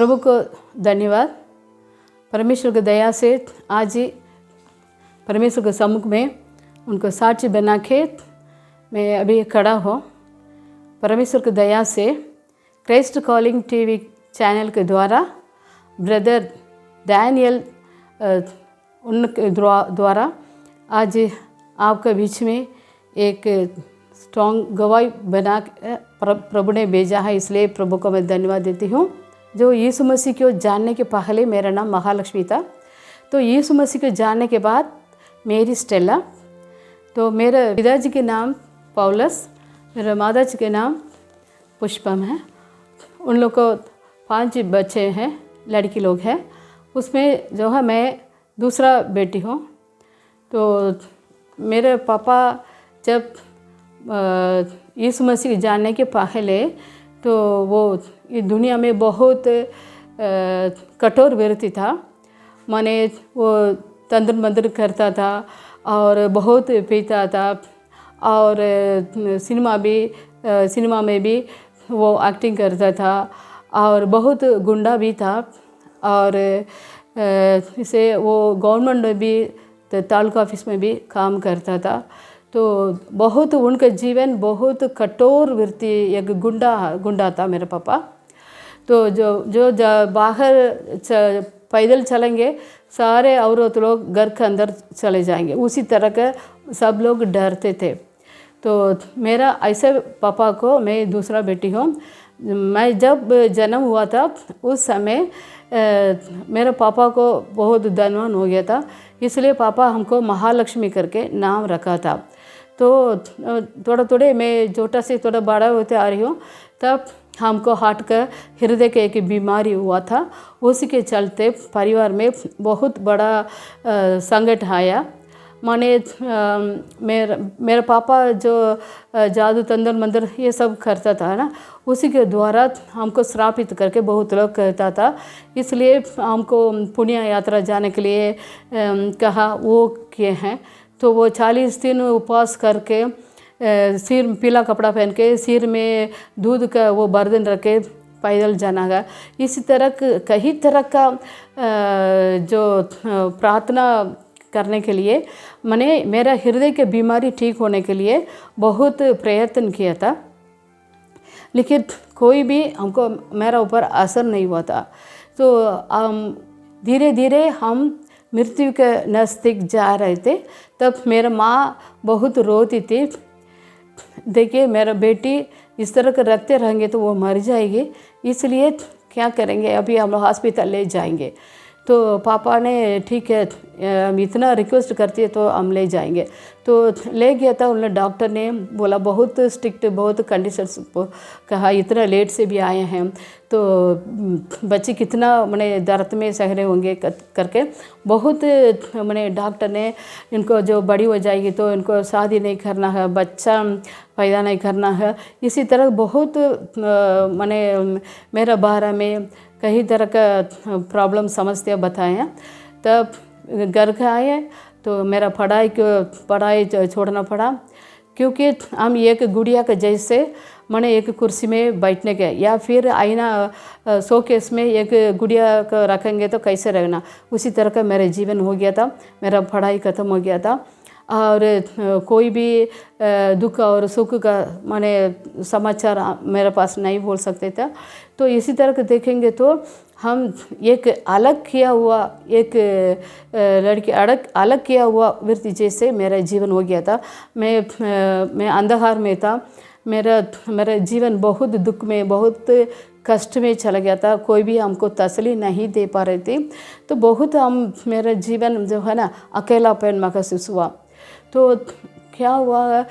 प्रभु को धन्यवाद। परमेश्वर की दया से आज ही परमेश्वर के सम्मुख में उनको साक्षी बना के मैं अभी खड़ा हूँ। परमेश्वर की दया से क्राइस्ट कॉलिंग टीवी चैनल के द्वारा ब्रदर डैनियल उनके द्वारा आज आपके बीच में एक स्ट्रॉन्ग गवाही बना प्रभु ने भेजा है, इसलिए प्रभु को मैं धन्यवाद देती हूँ। जो यीशु मसीह को जानने के पहले मेरा नाम महालक्ष्मी था, तो यीशु मसीह को जानने के बाद मेरी स्टेला। तो मेरे पिताजी के नाम पौलस, मेरे माताजी के नाम पुष्पम है। उन लोग को 5 बच्चे हैं, लड़की लोग हैं। उसमें जो है मैं दूसरा बेटी हूँ। तो मेरे पापा जब यीशु मसीह जानने के पहले तो वो इस दुनिया में बहुत कठोर व्यक्ति था। माने वो तंत्र मंत्र करता था और बहुत पीता था और सिनेमा में भी वो एक्टिंग करता था और बहुत गुंडा भी था। और इसे वो गवर्नमेंट में भी तालुका ऑफिस में भी काम करता था। तो बहुत उनका जीवन बहुत कठोर वृत्ति, एक गुंडा था मेरा पापा। तो जो बाहर पैदल चलेंगे सारे औरत लोग घर के अंदर चले जाएंगे, उसी तरह का सब लोग डरते थे। तो मेरा ऐसे पापा को, मैं दूसरा बेटी हूँ। मैं जब जन्म हुआ था उस समय मेरे पापा को बहुत धनवान हो गया था, इसलिए पापा हमको महालक्ष्मी करके नाम रखा था। तो थोड़ा मैं छोटा से थोड़ा बड़ा होते आ रही हूँ, तब हमको हार्ट का हृदय के एक बीमारी हुआ था। उसी के चलते परिवार में बहुत बड़ा संकट आया। माने मेरा पापा जो जादू तंत्र मंत्र ये सब करता था ना, उसी के द्वारा हमको श्रापित करके बहुत लोग कहता था। इसलिए हमको पुण्य यात्रा जाने के लिए कहा, वो किए हैं। तो वो 40 दिन उपवास करके सिर पीला कपड़ा पहन के सिर में दूध का वो बर्तन रख के पैदल जाना है। इसी तरह कई तरह का जो प्रार्थना करने के लिए मैंने मेरा हृदय के बीमारी ठीक होने के लिए बहुत प्रयत्न किया था, लेकिन कोई भी हमको मेरा ऊपर असर नहीं हुआ था। तो धीरे धीरे हम मृत्यु के नज़दीक जा रहे थे। तब मेरा माँ बहुत रोती थी, देखिए मेरा बेटी इस तरह के रखते रहेंगे तो वो मर जाएगी, इसलिए क्या करेंगे, अभी हम हॉस्पिटल ले जाएंगे। तो पापा ने ठीक है, इतना रिक्वेस्ट करती है तो हम ले जाएंगे। तो ले गया था। उन्होंने डॉक्टर ने बोला बहुत स्ट्रिक्ट, बहुत कंडीशंस कहा, इतना लेट से भी आए हैं तो बच्चे कितना मैंने दर्द में सह रहे होंगे करके बहुत मैंने डॉक्टर ने इनको जो बड़ी हो जाएगी तो इनको शादी नहीं करना है, बच्चा पैदा नहीं करना है, इसी तरह बहुत मैंने मेरा बारे में कई तरह का प्रॉब्लम समस्या बताए हैं। तब घर के आए तो मेरा पढ़ाई छोड़ना पड़ा, क्योंकि हम एक गुड़िया के जैसे मैंने एक कुर्सी में बैठने के या फिर आईना शोकेस में एक गुड़िया को रखेंगे तो कैसे रहना, उसी तरह का मेरा जीवन हो गया था। मेरा पढ़ाई ख़त्म हो गया था और कोई भी दुख और सुख का माने समाचार मेरे पास नहीं बोल सकते थे। तो इसी तरह के देखेंगे तो हम एक अलग किया हुआ एक लड़की अलग किया हुआ व्यक्ति जैसे मेरा जीवन हो गया था। मैं अंधकार में था। मेरा जीवन बहुत दुख में, बहुत कष्ट में चला गया था। कोई भी हमको तसल्ली नहीं दे पा रहे थे। तो बहुत मेरा जीवन जो है ना अकेलापन महसूस हुआ। तो क्या हुआ,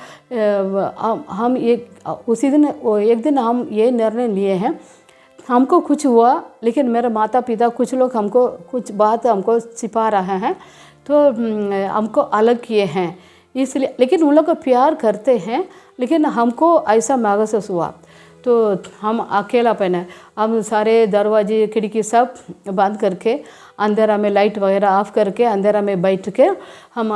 हम एक दिन हम ये निर्णय लिए हैं, हमको कुछ हुआ लेकिन मेरे माता पिता कुछ लोग हमको कुछ बात हमको छिपा रहे हैं, तो हमको अलग किए हैं इसलिए। लेकिन उन लोग को प्यार करते हैं, लेकिन हमको ऐसा महसूस हुआ। तो हम अकेलापन है, हम सारे दरवाजे खिड़की सब बंद करके अंधेरा में लाइट वगैरह ऑफ करके अंधेरा में बैठ के हम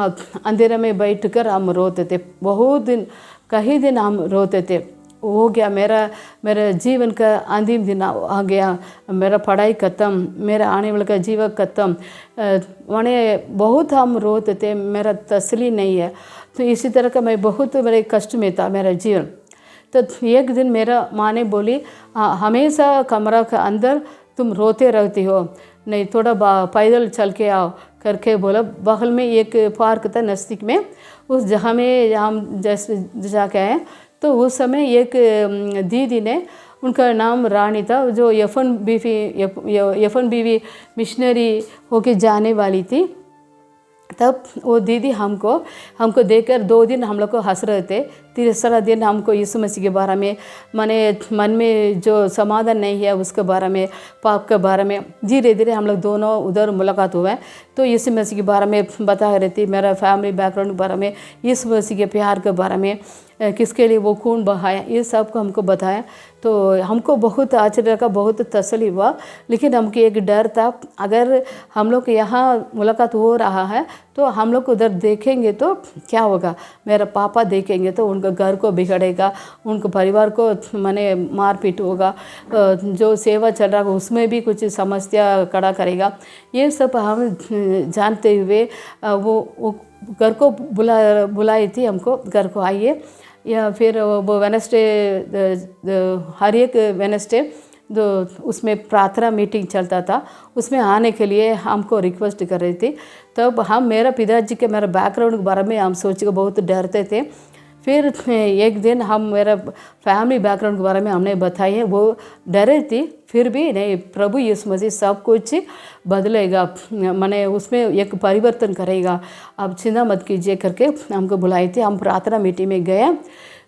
अंधेरा में बैठ कर हम रोते थे। बहुत दिन कई दिन हम रोते थे। हो गया, मेरा जीवन का अंतिम दिन आ गया, मेरा पढ़ाई ख़त्म, मेरा आने वाला का जीवन ख़त्म। माने बहुत हम रोते थे, मेरा तसल्ली नहीं है। तो इसी तरह का मैं बहुत बड़े कष्ट में था मेरा जीवन। तो एक दिन मेरा माँ ने बोली, हमेशा कमरा के अंदर तुम रोते रहती हो, नहीं थोड़ा पैदल चल के आओ करके बोला। बगल में एक पार्क था नज़दीक में, उस जगह में हम जैसे जाके आए। तो उस समय एक दीदी ने, उनका नाम रानी था, जो एफएन बीवी मिशनरी होके जाने वाली थी। तब वो दीदी हमको देखकर 2 दिन हम लोग को हंस रहे थे। तीसरा दिन हमको यीशु मसीह के बारे में, माने मन में जो समाधान नहीं है उसके बारे में, पाप के बारे में धीरे धीरे हम लोग दोनों उधर मुलाकात हुए। तो यीशु मसीह के बारे में बता रही थी, मेरा फैमिली बैकग्राउंड के बारे में, यीशु मसीह के प्यार के बारे में, किसके लिए वो खून बहाया, ये सब को हमको बताया। तो हमको बहुत आश्चर्य का, बहुत तसल्ली हुआ। लेकिन हमको एक डर था, अगर हम लोग यहाँ मुलाकात हो रहा है तो हम लोग उधर देखेंगे तो क्या होगा, मेरा पापा देखेंगे तो उनका घर को बिगड़ेगा, उनके परिवार को माने मारपीट होगा, जो सेवा चल रहा है उसमें भी कुछ समस्या खड़ा करेगा। ये सब हम जानते हुए वो घर को बुलाई थी हमको, घर को आइए। या फिर वो वेडनेसडे, हर एक वेडनेसडे जो उसमें प्रार्थना मीटिंग चलता था, उसमें आने के लिए हमको रिक्वेस्ट कर रही थी। तब हम मेरा पिताजी के मेरा बैकग्राउंड के बारे में हम सोच के बहुत डरते थे। फिर एक दिन हम मेरा फैमिली बैकग्राउंड के बारे में हमने बताई है, वो डरे थी, फिर भी नहीं, प्रभु यीशु मसीह सब कुछ बदलेगा, मैंने उसमें एक परिवर्तन करेगा, आप चिंता मत कीजिए करके हमको बुलाई थी। हम प्रार्थना मीटिंग में गए।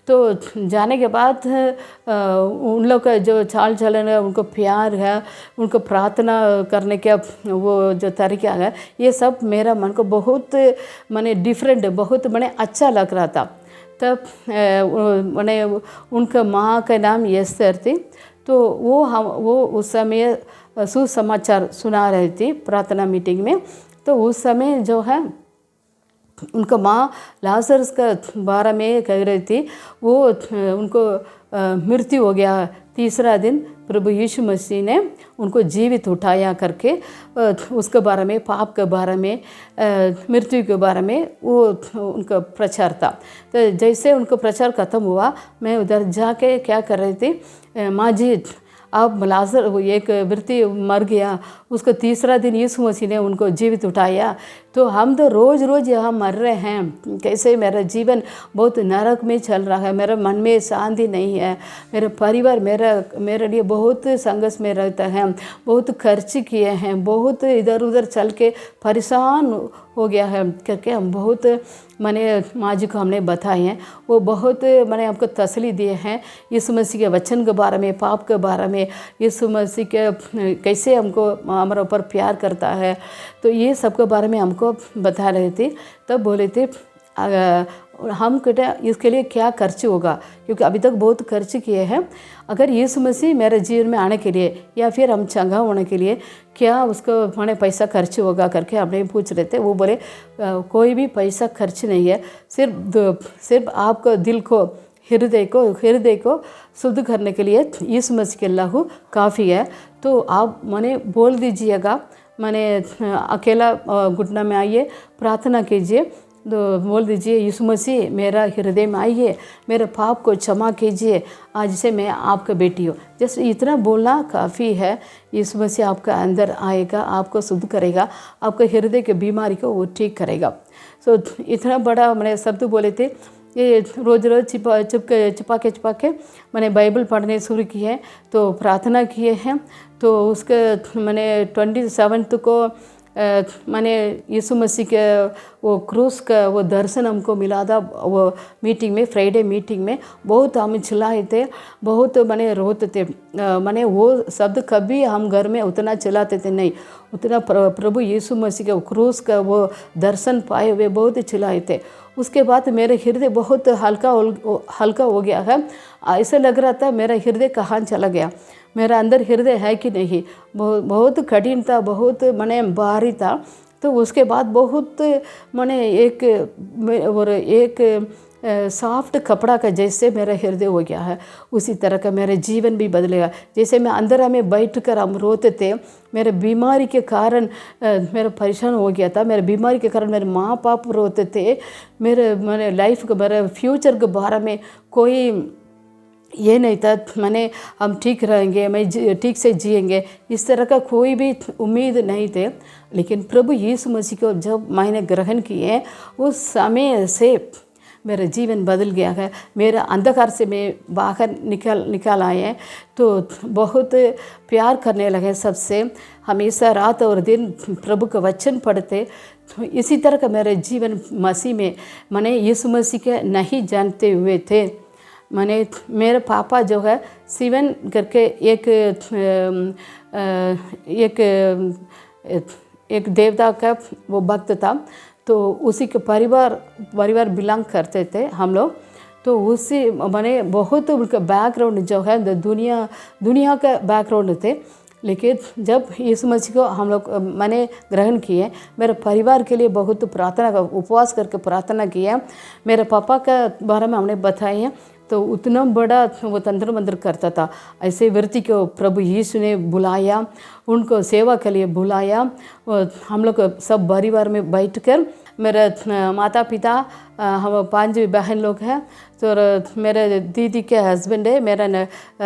तो जाने के बाद उन लोग का जो चाल चलन है, उनको प्यार है, उनको प्रार्थना करने का वो जो तरीका है, ये सब मेरा मन को बहुत माने डिफरेंट, बहुत माने अच्छा लग रहा था। तब मैंने उनका माँ का नाम एस्तर थी। तो वो उस समय सुसमाचार सुना रही थी प्रार्थना मीटिंग में। तो उस समय जो है उनका माँ लाजरस का बारे में कह रही थी, वो उनको मृत्यु हो गया, तीसरा दिन प्रभु यीशु मसीह ने उनको जीवित उठाया करके उसके बारे में, पाप के बारे में, मृत्यु के बारे में वो उनका प्रचार था। तो जैसे उनका प्रचार ख़त्म हुआ, मैं उधर जाके क्या कर रही थी, माँ जी अब लाजर वो एक व्यक्ति मर गया, उसका तीसरा दिन यीशु मसीह ने उनको जीवित उठाया, तो हम तो रोज़ रोज़ यहाँ मर रहे हैं, कैसे मेरा जीवन बहुत नरक में चल रहा है, मेरा मन में शांति नहीं है, मेरा परिवार मेरे लिए बहुत संघर्ष में रहता है, बहुत खर्च किए हैं, बहुत इधर उधर चल के परेशान हो गया है करके हम बहुत मैंने माँ जी को हमने बताए हैं। वो बहुत मैंने आपको तसल्ली दिए हैं यीशु मसीह के वचन के बारे में, पाप के बारे में, यीशु मसीह के कैसे हमको हमारे ऊपर प्यार करता है, तो ये सब के बारे में हमको बता रहे थे। तब बोले थे हम कहते इसके लिए क्या खर्च होगा, क्योंकि अभी तक बहुत खर्च किए हैं, अगर यीशु मसीह मेरे जीवन में आने के लिए या फिर हम चंगा होने के लिए क्या उसको मैंने पैसा खर्च होगा करके हमने पूछ रहे थे। वो बोले कोई भी पैसा खर्च नहीं है, सिर्फ आपको दिल को, हृदय को शुद्ध करने के लिए यीशु मसीह के लहू काफ़ी है। तो आप मैंने बोल दीजिएगा, मैंने अकेला घुटना में आइए, प्रार्थना कीजिए, तो बोल दीजिए यीशु मसीह मेरा हृदय में आइए, मेरे पाप को क्षमा कीजिए, आज से मैं आपका बेटी हूँ। जैसे इतना बोलना काफ़ी है। यीशु मसीह आपका अंदर आएगा, आपको शुद्ध करेगा, आपके हृदय की बीमारी को वो ठीक करेगा। सो इतना बड़ा मैंने शब्द बोले थे। ये रोज़ छुपा के मैंने बाइबल पढ़ने शुरू की है, तो प्रार्थना किए हैं। तो उसके मैंने 27 को मैंने यीशु मसीह के वो क्रूस का वो दर्शन हमको मिला था। वो मीटिंग में, फ्राइडे मीटिंग में बहुत हम चिल्लाए थे, बहुत मैंने रोते थे। मैंने वो शब्द कभी हम घर में उतना चिल्लाते थे नहीं, उतना प्रभु यीशु मसीह के क्रूस का वो दर्शन पाए हुए बहुत चिल्लाए थे। उसके बाद मेरे हृदय बहुत हल्का हो गया है। ऐसा लग रहा था मेरा हृदय कहाँ चला गया, मेरा अंदर हृदय है कि नहीं। बहुत कठिन था, बहुत मैंने भारी था। तो उसके बाद बहुत मैंने एक सॉफ्ट कपड़ा का जैसे मेरा हृदय हो गया है, उसी तरह का मेरा जीवन भी बदलेगा। जैसे मैं अंदर में बैठ कर हम रोते थे, मेरे बीमारी के कारण मेरा परेशान हो गया था, मेरे बीमारी के कारण मेरे माँ बाप रोते थे, मेरे लाइफ के मेरे फ्यूचर के बारे में कोई ये नहीं था, मैंने हम ठीक रहेंगे, मैं ठीक से जिएंगे, इस तरह का कोई भी उम्मीद नहीं थे। लेकिन प्रभु यीशु मसीह को जब मैंने ग्रहण किए, उस समय से मेरा जीवन बदल गया है। मेरा अंधकार से मैं बाहर निकल आए, तो बहुत प्यार करने लगे सबसे, हमेशा रात और दिन प्रभु का वचन पढ़ते। तो इसी तरह का मेरा जीवन मसीह में, मैंने यीशु मसीह के नहीं जानते हुए थे। मैंने मेरे पापा जो है सिवन करके एक देवता का वो भक्त था, तो उसी के परिवार बिलोंग करते थे हम लोग। तो उसी मैंने बहुत उनका बैकग्राउंड जो है दुनिया का बैकग्राउंड थे। लेकिन जब यीशु मसीह को हम लोग मैंने ग्रहण किए, मेरे परिवार के लिए बहुत प्रार्थना उपवास करके प्रार्थना किया। मेरे पापा का बारे में हमने बताया, तो उतना बड़ा वो तंत्र मंत्र करता था। ऐसे व्यक्ति को प्रभु यीशु ने बुलाया, उनको सेवा के लिए बुलाया। हम लोग सब परिवार में बैठकर, मेरे माता पिता, हम 5 बहन लोग हैं, तो मेरे दीदी के हस्बैंड है, मेरा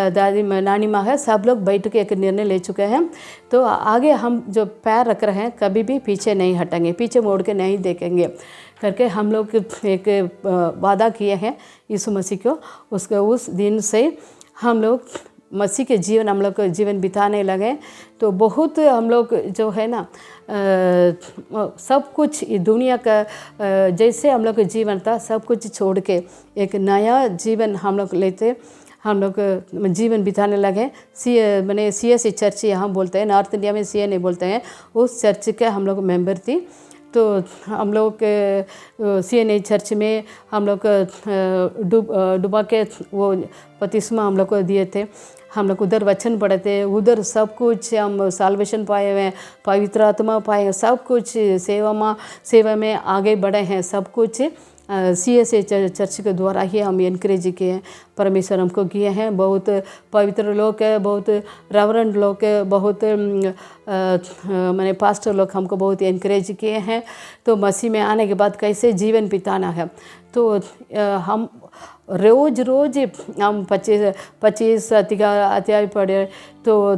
दादी नानी माँ है, सब लोग बैठ के एक निर्णय ले चुके हैं। तो आगे हम जो पैर रख रहे हैं, कभी भी पीछे नहीं हटेंगे, पीछे मोड़ के नहीं देखेंगे करके हम लोग एक वादा किए हैं यीशु मसीह को। उस दिन से हम लोग मसीह के जीवन, हम लोग को जीवन बिताने लगे। तो बहुत हम लोग जो है ना सब कुछ दुनिया का जैसे हम लोग का जीवन था, सब कुछ छोड़ के एक नया जीवन हम लोग लेते, हम लोग जीवन बिताने लगे। मैंने CSC चर्च यहाँ बोलते हैं, नॉर्थ इंडिया में CA नहीं बोलते हैं, उस चर्च के हम लोग मेंबर थी। तो हम लोग CNA चर्च में हम लोग डुबा के वो बपतिस्मा हम लोग को दिए थे। हम लोग उधर वचन पढ़े थे, उधर सब कुछ हम साल्वेशन पाए हुए हैं, पवित्र आत्मा पाए हैं, सब कुछ सेवा में आगे बढ़े हैं। सब कुछ CSA चर्च के द्वारा ही हम इनकरेज किए हैं, परमेश्वर हमको किए हैं। बहुत पवित्र लोग है, बहुत रेवरेंड लोग है, बहुत मैंने पास्टर लोग हमको बहुत इनकरेज किए हैं। तो मसीह में आने के बाद कैसे जीवन बिताना है, तो हम रोज़ हम 25 अध्याय पढ़े, तो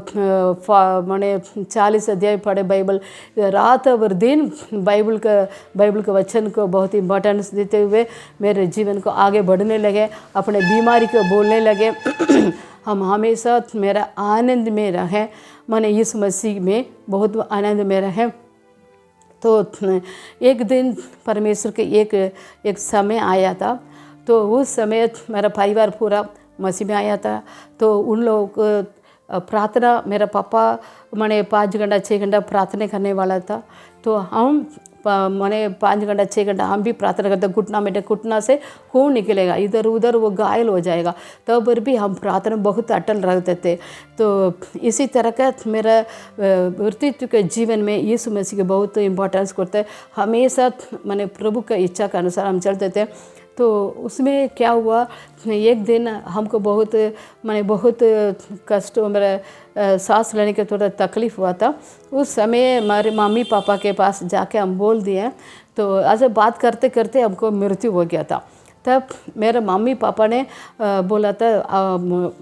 मैंने 40 अध्याय पढ़े बाइबल, रात और दिन बाइबल का वचन को बहुत इम्पोर्टेंस देते हुए मेरे जीवन को आगे बढ़ने लगे, अपने बीमारी को बोलने लगे। हम हमेशा मेरा आनंद में रहे, मैंने यीशु मसीह में बहुत आनंद में रहे। तो एक दिन परमेश्वर के एक समय आया था, तो उस समय मेरा परिवार पूरा मसीह में आया था। तो उन लोगों को प्रार्थना, मेरा पापा मैंने 5 घंटा 6 घंटा प्रार्थना करने वाला था। तो हम मैंने 5 घंटा 6 घंटा हम भी प्रार्थना करते, घुटना से खून निकलेगा, इधर उधर वो घायल हो जाएगा, तब पर भी हम प्रार्थना बहुत अटल रहते थे। तो इसी तरह का मेरा व्यक्तित्व के जीवन में यीशु मसीह के बहुत इम्पोर्टेंस करते हैं। हमेशा मैंने प्रभु का इच्छा के अनुसार हम चलते थे। तो उसमें क्या हुआ, एक दिन हमको बहुत कष्ट, मेरा सांस लेने का थोड़ा तकलीफ़ हुआ था। उस समय हमारे मम्मी पापा के पास जाके हम बोल दिए, तो ऐसे बात करते करते हमको मृत्यु हो गया था। तब मेरे मम्मी पापा ने बोला था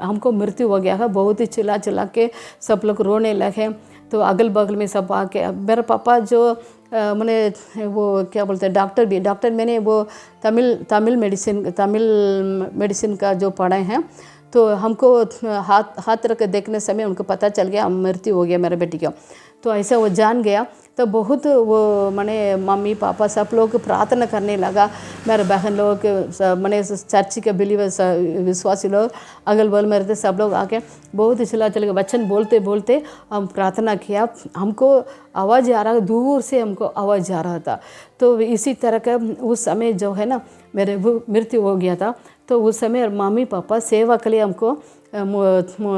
हमको मृत्यु हो गया है, बहुत ही चिल्ला के सब लोग रोने लगे। तो अगल बगल में सब आके, मेरे पापा जो मैंने वो क्या बोलते हैं डॉक्टर मैंने वो तमिल मेडिसिन का जो पढ़े हैं, तो हमको हाथ रख देखने समय उनको पता चल गया मृत्यु हो गया मेरे बेटी को। तो ऐसा वो जान गया, तो बहुत वो मैंने मम्मी पापा सब लोग प्रार्थना करने लगा। मेरे बहन लोग मैंने चर्च के बिलीवर्स विश्वासी लोग अगल बगल में रहते, सब लोग आके बहुत चिल्ला चल के वचन बोलते बोलते हम प्रार्थना किया। हमको आवाज़ आ रहा, दूर से हमको आवाज़ आ रहा था। तो इसी तरह का उस समय जो है ना मेरे मृत्यु हो गया था। तो उस समय मम्मी पापा सेवा के लिए हमको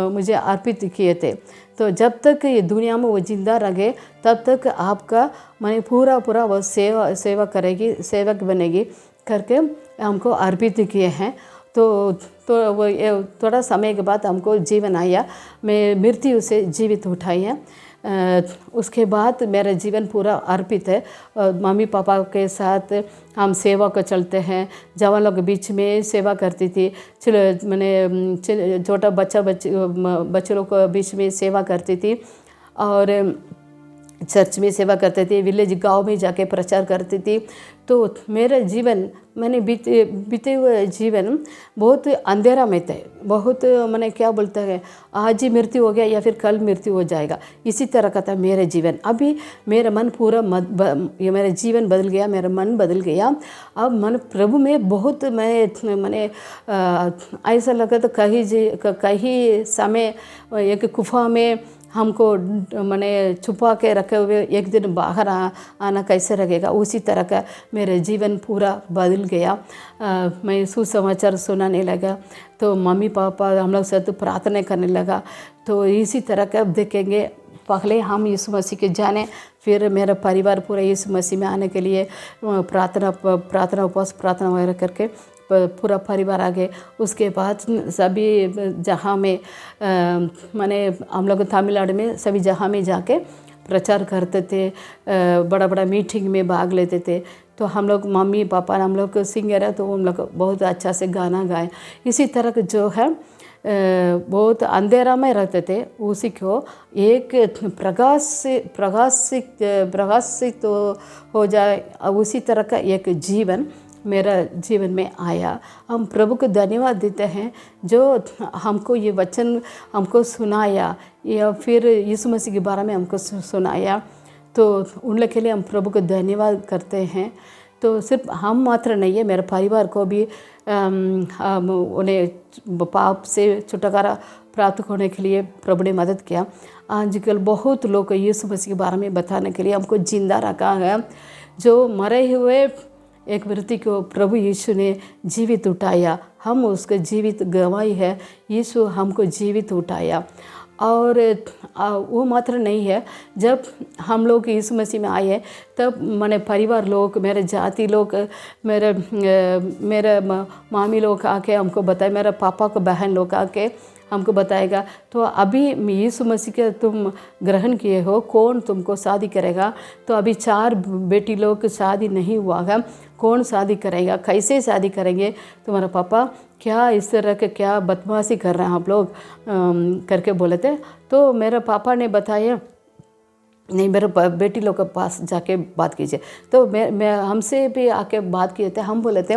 मुझे अर्पित किए थे। तो जब तक ये दुनिया में वो जिंदा रहे तब तक आपका मैंने पूरा वो सेवा करेगी, सेवक बनेगी करके हमको अर्पित किए हैं। तो वो थोड़ा समय के बाद हमको जीवन आया, मैं मृत्यु से जीवित उठाई है। उसके बाद मेरा जीवन पूरा अर्पित है। मम्मी पापा के साथ हम सेवा को चलते हैं, जवान लोग के बीच में सेवा करती थी। मैंने छोटा बच्चे लोग के बीच में सेवा करती थी और चर्च में सेवा करते थे, विलेज गांव में जाके प्रचार करती थी। तो मेरा जीवन मैंने बीते हुए जीवन बहुत अंधेरा में थे, बहुत मैंने क्या बोलता है, आज ही मृत्यु हो गया या फिर कल मृत्यु हो जाएगा, इसी तरह का था मेरा जीवन। अभी मेरा मन पूरा मेरा जीवन बदल गया, मेरा मन बदल गया। अब मन प्रभु में बहुत मैंने ऐसा लगा तो कहीं समय एक गुफा में हमको मैंने छुपा के रखे हुए एक दिन बाहर आना कैसे लगेगा, उसी तरह का मेरा जीवन पूरा बदल गया। मैं सुसमाचार सुनाने लगा, तो मम्मी पापा हम लोग साथ प्रार्थना करने लगा। तो इसी तरह का अब देखेंगे, पहले हम यीशु मसीह के जाने, फिर मेरा परिवार पूरा यीशु मसीह में आने के लिए प्रार्थना उपवास प्रार्थना वगैरह करके पूरा परिवार आ गए। उसके बाद सभी जहाँ में मैंने हम लोग तमिलनाडु में सभी जहाँ में जाके प्रचार करते थे, बड़ा बड़ा मीटिंग में भाग लेते थे। तो हम लोग मम्मी पापा हम लोग सिंगर है, तो हम लोग बहुत अच्छा से गाना गाए। इसी तरह के जो है बहुत अंधेरा में रहते थे, उसी को एक प्रकाशित हो जाए, उसी तरह का एक जीवन मेरा जीवन में आया। हम प्रभु को धन्यवाद देते हैं जो हमको ये वचन हमको सुनाया या फिर यीशु मसीह के बारे में हमको सुनाया। तो उन लोग के लिए हम प्रभु को धन्यवाद करते हैं। तो सिर्फ हम मात्र नहीं है, मेरे परिवार को भी उन्हें पाप से छुटकारा प्राप्त होने के लिए प्रभु ने मदद किया। आजकल बहुत लोग यीशु मसीह के बारे में बताने के लिए हमको जिंदा रखा है। जो मरे हुए एक व्यक्ति को प्रभु यीशु ने जीवित उठाया, हम उसके जीवित गवाही है। यीशु हमको जीवित उठाया। और वो मात्र नहीं है, जब हम लोग यीशु मसीह में आए तब मैंने परिवार लोग, मेरे जाति लोग, मेरे मामी लोग आके हमको बताए, मेरे पापा को बहन लोग आके हमको बताएगा। तो अभी यीशु मसीह के तुम ग्रहण किए हो, कौन तुमको शादी करेगा? तो अभी 4 बेटी लोग शादी नहीं हुआ है, कौन शादी करेगा, कैसे शादी करेंगे? तुम्हारा पापा क्या इस तरह के क्या बदमाशी कर रहे हैं आप लोग करके बोले थे। तो मेरे पापा ने बताया, नहीं मेरे बेटी लोग के पास जाके बात कीजिए। तो मैं हमसे भी आके बात किए थे। हम बोले थे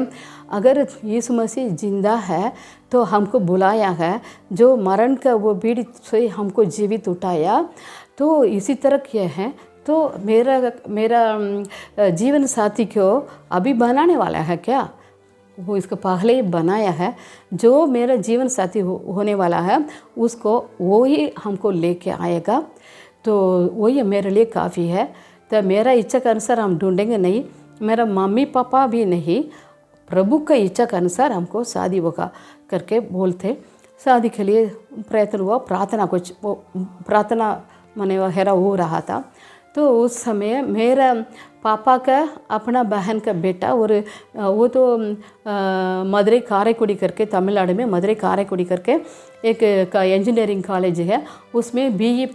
अगर यीशु मसीह जिंदा है तो हमको बुलाया है, जो मरण का वो बीड़ी से हमको जीवित उठाया, तो इसी तरह किए हैं। तो मेरा जीवन साथी को अभी बनाने वाला है क्या? वो इसको पहले ही बनाया है। जो मेरा जीवन साथी होने वाला है उसको वो ही हमको लेके आएगा। तो वही मेरे लिए काफ़ी है। तो मेरा इच्छा के अनुसार हम ढूंढेंगे नहीं, मेरा मम्मी पापा भी नहीं, प्रभु का इच्छा के अनुसार हमको शादी होगा करके बोलते। शादी के लिए प्रयत्न हुआ, प्रार्थना माने वगैरह हो रहा था। तो उस समय मेरा पापा का अपना बहन का बेटा, और वो तो मदुरै काரைக்குடி करके, तमिलनाडु में मदुरै काரைக்குடி करके एक इंजीनियरिंग कॉलेज है, उसमें BE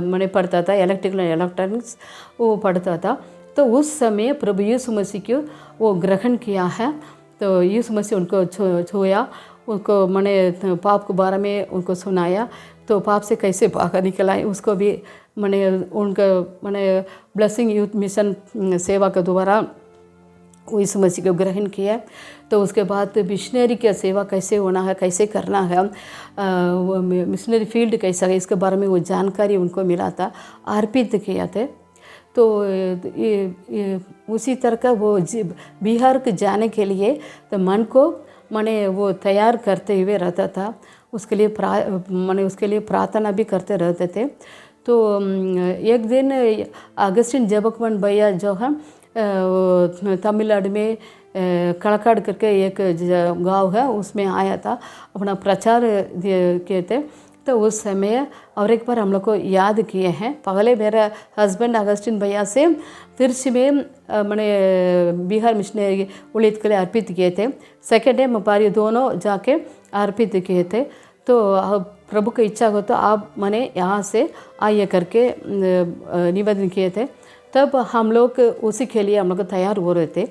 मैंने पढ़ता था, इलेक्ट्रिकल एंड इलेक्ट्रॉनिक्स वो पढ़ता था। तो उस समय प्रभु यीशु मसीह को वो ग्रहण किया है। तो यीशु मसीह उनको छुआ, उनको मैंने पाप के बारे में उनको सुनाया। तो पाप से कैसे बाहर निकल आए उसको भी मैंने ब्लेसिंग यूथ मिशन सेवा के द्वारा यीशु मसीह को ग्रहण किया। तो उसके बाद मिशनरी की सेवा कैसे होना है, कैसे करना है, मिशनरी फील्ड कैसा है, इसके बारे में वो जानकारी उनको मिला था, अर्पित किया थे। तो ये उसी तरह का वो बिहार के जाने के लिए तो मन को मैंने वो तैयार करते हुए रहता था। उसके लिए प्रार्थना भी करते रहते थे। तो एक दिन अगस्टिन जबकमन भैया जो है तमिलनाडु में कड़काड़ करके एक गांव है, उसमें आया था, अपना प्रचार किए थे। तो उस समय और एक बार हम लोग को याद किए हैं। पहले मेरा हस्बैंड अगस्टिन भैया से तिरछी में मैंने बिहार मिशनरी उड़ीद के लिए अर्पित किए थे। सेकेंड टाइम हमारे दोनों जाके अर्पित किए थे। तो प्रभु की इच्छा हो तो आप मैंने यहाँ से आइए करके निवेदन किए थे। तब हम लोग उसी के लिए हम लोग तैयार हो रहे थे।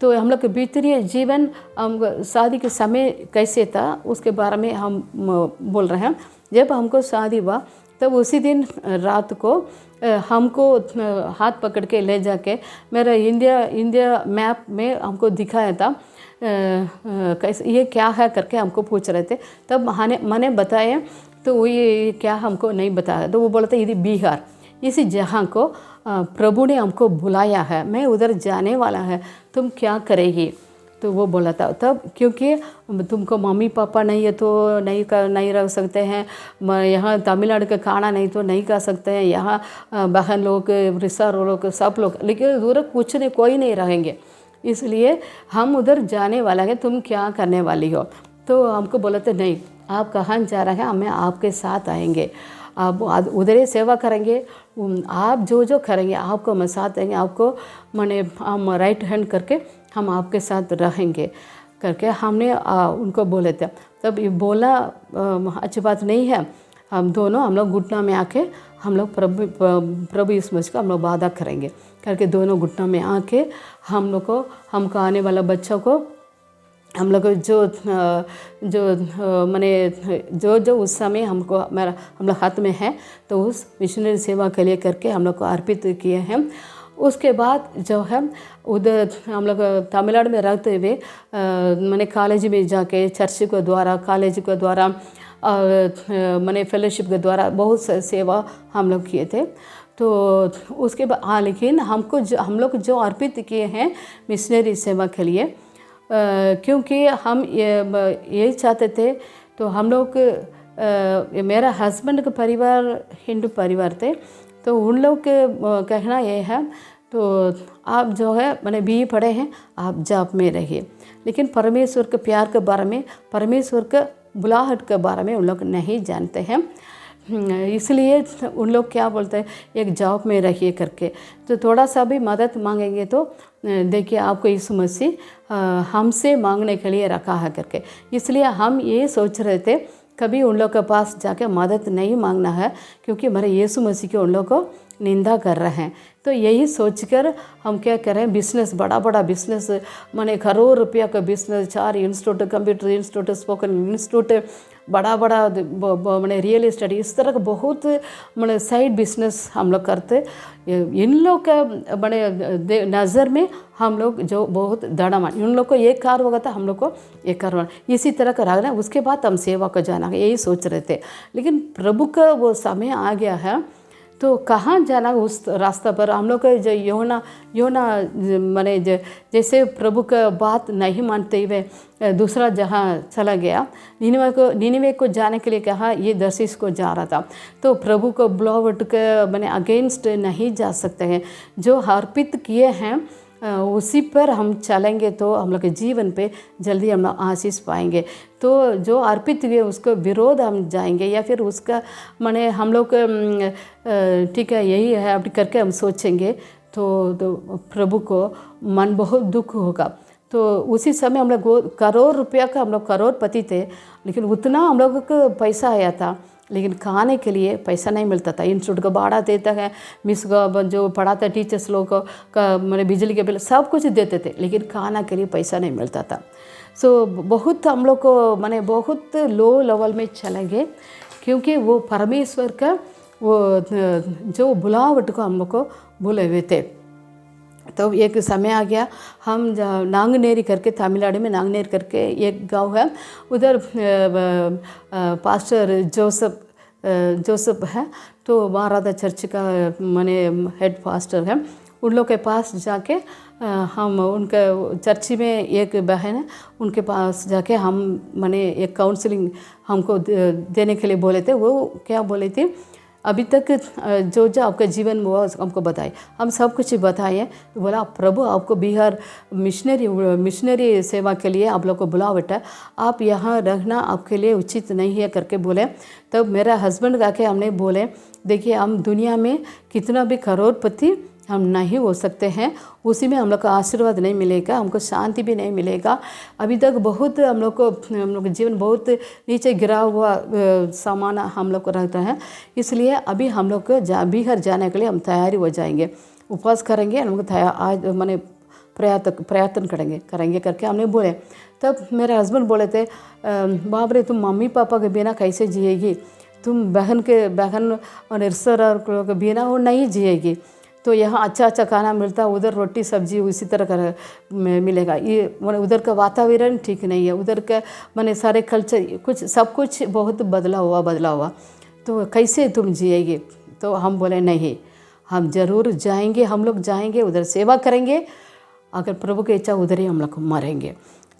तो हम लोग के भीतरी जीवन हम शादी के समय कैसे था उसके बारे में हम बोल रहे हैं। जब हमको शादी हुआ तब उसी दिन रात को हमको हाथ पकड़ के ले जाके मेरा इंडिया मैप में हमको दिखाया था कैसे ये क्या है करके हमको पूछ रहे थे। तब मैंने बताया तो वो ये क्या हमको नहीं बताया। तो वो बोलते ये बिहार इसी जहाँ को प्रभु ने हमको बुलाया है, मैं उधर जाने वाला है, तुम क्या करेगी। तो वो बोला था तब क्योंकि तुमको मम्मी पापा नहीं है तो नहीं रह सकते हैं, यहाँ तमिलनाडु का खाना नहीं तो नहीं खा सकते हैं, यहाँ बहन लोग रिश्तेदार लोग सब लोग, लेकिन दूर कुछ नहीं कोई नहीं रहेंगे, इसलिए हम उधर जाने वाला है, तुम क्या करने वाली हो। तो हमको बोला था नहीं आप कहाँ जा रहे हैं, हमें आपके साथ आएंगे, आप उधर ही सेवा करेंगे, आप जो करेंगे आपको हम साथ देंगे, आपको मैंने हम राइट हैंड करके हम आपके साथ रहेंगे करके हमने उनको बोले थे। तब ये बोला अच्छी बात नहीं है, हम लोग घुटना में आके हम लोग प्रभु यीशु मसीह का हम लोग वादा करेंगे करके दोनों घुटना में आके हमको आने वाला बच्चों को हम लोग जो उस समय हम लोग हाथ में है तो उस मिशनरी सेवा के लिए करके हम लोग को अर्पित किए हैं। उसके बाद जो है उधर हम लोग तमिलनाडु में रहते हुए मैंने कॉलेज में जाके चर्च के द्वारा कॉलेज के द्वारा मैंने फेलोशिप के द्वारा बहुत सेवा हम लोग किए थे। तो उसके बाद लेकिन हम लोग जो अर्पित किए हैं मिशनरी सेवा के लिए क्योंकि हम यही चाहते थे। तो हम लोग मेरा हस्बैंड का परिवार हिंदू परिवार थे, तो उन लोग के कहना ये है तो आप जो है मैंने BE पढ़े हैं आप जॉब में रहिए, लेकिन परमेश्वर के प्यार के बारे में परमेश्वर के बुलाहट के बारे में उन लोग नहीं जानते हैं, इसलिए उन लोग क्या बोलते हैं एक जॉब में रहिए करके। तो थोड़ा सा भी मदद मांगेंगे तो देखिए आपको यीशु मसीह हमसे मांगने के लिए रखा है करके, इसलिए हम ये सोच रहे थे कभी उन लोग के पास जाके मदद नहीं मांगना है क्योंकि हमारे यीशु मसीह के उन लोग को निंदा कर रहे हैं। तो यही सोचकर हम क्या करें बिज़नेस बड़ा बिज़नेस माने करोड़ रुपया का business 4 institute computer institute spoken institute बड़ा मैंने रियल एस्टेट इस तरह का बहुत मैंने साइड बिजनेस हम लोग करते। इन लोग का बड़े नज़र में हम लोग जो बहुत दड़ामान उन लोग को एक कार होगा था हम लोग को एक कार होगा, इसी तरह का रखना, उसके बाद हम सेवा को जाना है यही सोच रहे थे। लेकिन प्रभु का वो समय आ गया है तो कहाँ जाना उस रास्ता पर हम लोग जो योना माने जैसे प्रभु का बात नहीं मानते हुए दूसरा जहाँ चला गया, निनिवे को जाने के लिए कहा, ये दर्शिश को जा रहा था। तो प्रभु को बुलावट के मैंने अगेंस्ट नहीं जा सकते हैं, जो अर्पित किए हैं उसी पर हम चलेंगे तो हम लोग के जीवन पे जल्दी हम लोग आशीष पाएंगे। तो जो अर्पित हुए उसको विरोध हम जाएंगे या फिर उसका माने हम लोग ठीक है यही है अभी करके हम सोचेंगे तो प्रभु को मन बहुत दुख होगा। तो उसी समय हम लोग करोड़ रुपया का हम लोग करोड़पति थे, लेकिन उतना हम लोग को पैसा आया था लेकिन खाने के लिए पैसा नहीं मिलता था। इंस्टीट्यूट का भाड़ा देता है, मिस का जो पढ़ाता टीचर्स लोग का मैंने बिजली के बिल सब कुछ देते थे, लेकिन खाना के लिए पैसा नहीं मिलता था। सो बहुत हम लोग को मैंने बहुत लो लेवल में चले गए क्योंकि वो परमेश्वर का वो जो बुलावट को हम लोग को भूले हुए थे। तो एक समय आ गया, हम नांगनेरी करके तमिलनाडु में नांगनेरी करके एक गांव है, उधर पास्टर जोसेफ है, तो महाराधा चर्च का माने हेड पास्टर है। उन लोग के पास जाके हम उनके चर्च में एक बहन है उनके पास जाके हम माने एक काउंसलिंग हमको देने के लिए बोले थे। वो क्या बोले थे, अभी तक जो जो आपका जीवन हुआ हमको बताए, हम सब कुछ बताए। तो बोला प्रभु आपको बिहार मिशनरी सेवा के लिए आप लोग को बुलावट है, आप यहाँ रहना आपके लिए उचित नहीं है करके बोले। तब मेरा हस्बैंड आके हमने बोले देखिए हम दुनिया में कितना भी करोड़पति हम नहीं हो सकते हैं, उसी में हम लोग का आशीर्वाद नहीं मिलेगा, हमको शांति भी नहीं मिलेगा। अभी तक बहुत हम लोग का जीवन बहुत नीचे गिरा हुआ सामान हम लोग को रहता है। इसलिए अभी हम लोग को बिहार जाने के लिए हम तैयारी हो जाएंगे, उपवास करेंगे, हम लोग आज मैंने प्रयत्न करेंगे करके हमने बोले। तब मेरे हस्बैंड बोले थे बाप रे तुम मम्मी पापा के बिना कैसे जिएगी, तुम बहन और रिश्तेदार के बिना वो नहीं जिएगी। तो यहाँ अच्छा अच्छा खाना मिलता, उधर रोटी सब्जी उसी तरह का मिलेगा। ये मैंने उधर का वातावरण ठीक नहीं है, उधर का मैंने सारे कल्चर सब कुछ बहुत बदला हुआ, तो कैसे तुम जिएगी। तो हम बोले नहीं हम ज़रूर जाएंगे, हम लोग जाएंगे उधर सेवा करेंगे, अगर प्रभु की इच्छा उधर ही हम लोग मरेंगे।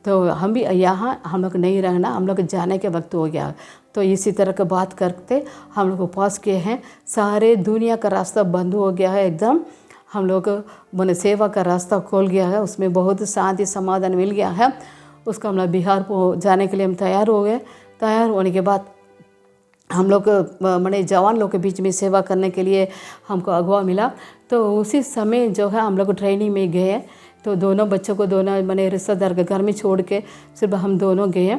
तो हम भी यहाँ हम लोग नहीं रहना, हम लोग जाने के वक्त हो गया। तो इसी तरह का बात करते हम लोग उपवास किए हैं, सारे दुनिया का रास्ता बंद हो गया है एकदम, हम लोग मैंने सेवा का रास्ता खोल गया है, उसमें बहुत शांति समाधान मिल गया है। उसको हम लोग बिहार को जाने के लिए हम तैयार हो गए। तैयार होने के बाद हम लोग मैंने जवान लोग के बीच में सेवा करने के लिए हमको अगवा मिला। तो उसी समय जो है हम लोग ट्रेनिंग में गए। तो दोनों बच्चों को दोनों मैंने रिश्तेदार के घर में छोड़ के सिर्फ हम दोनों गए।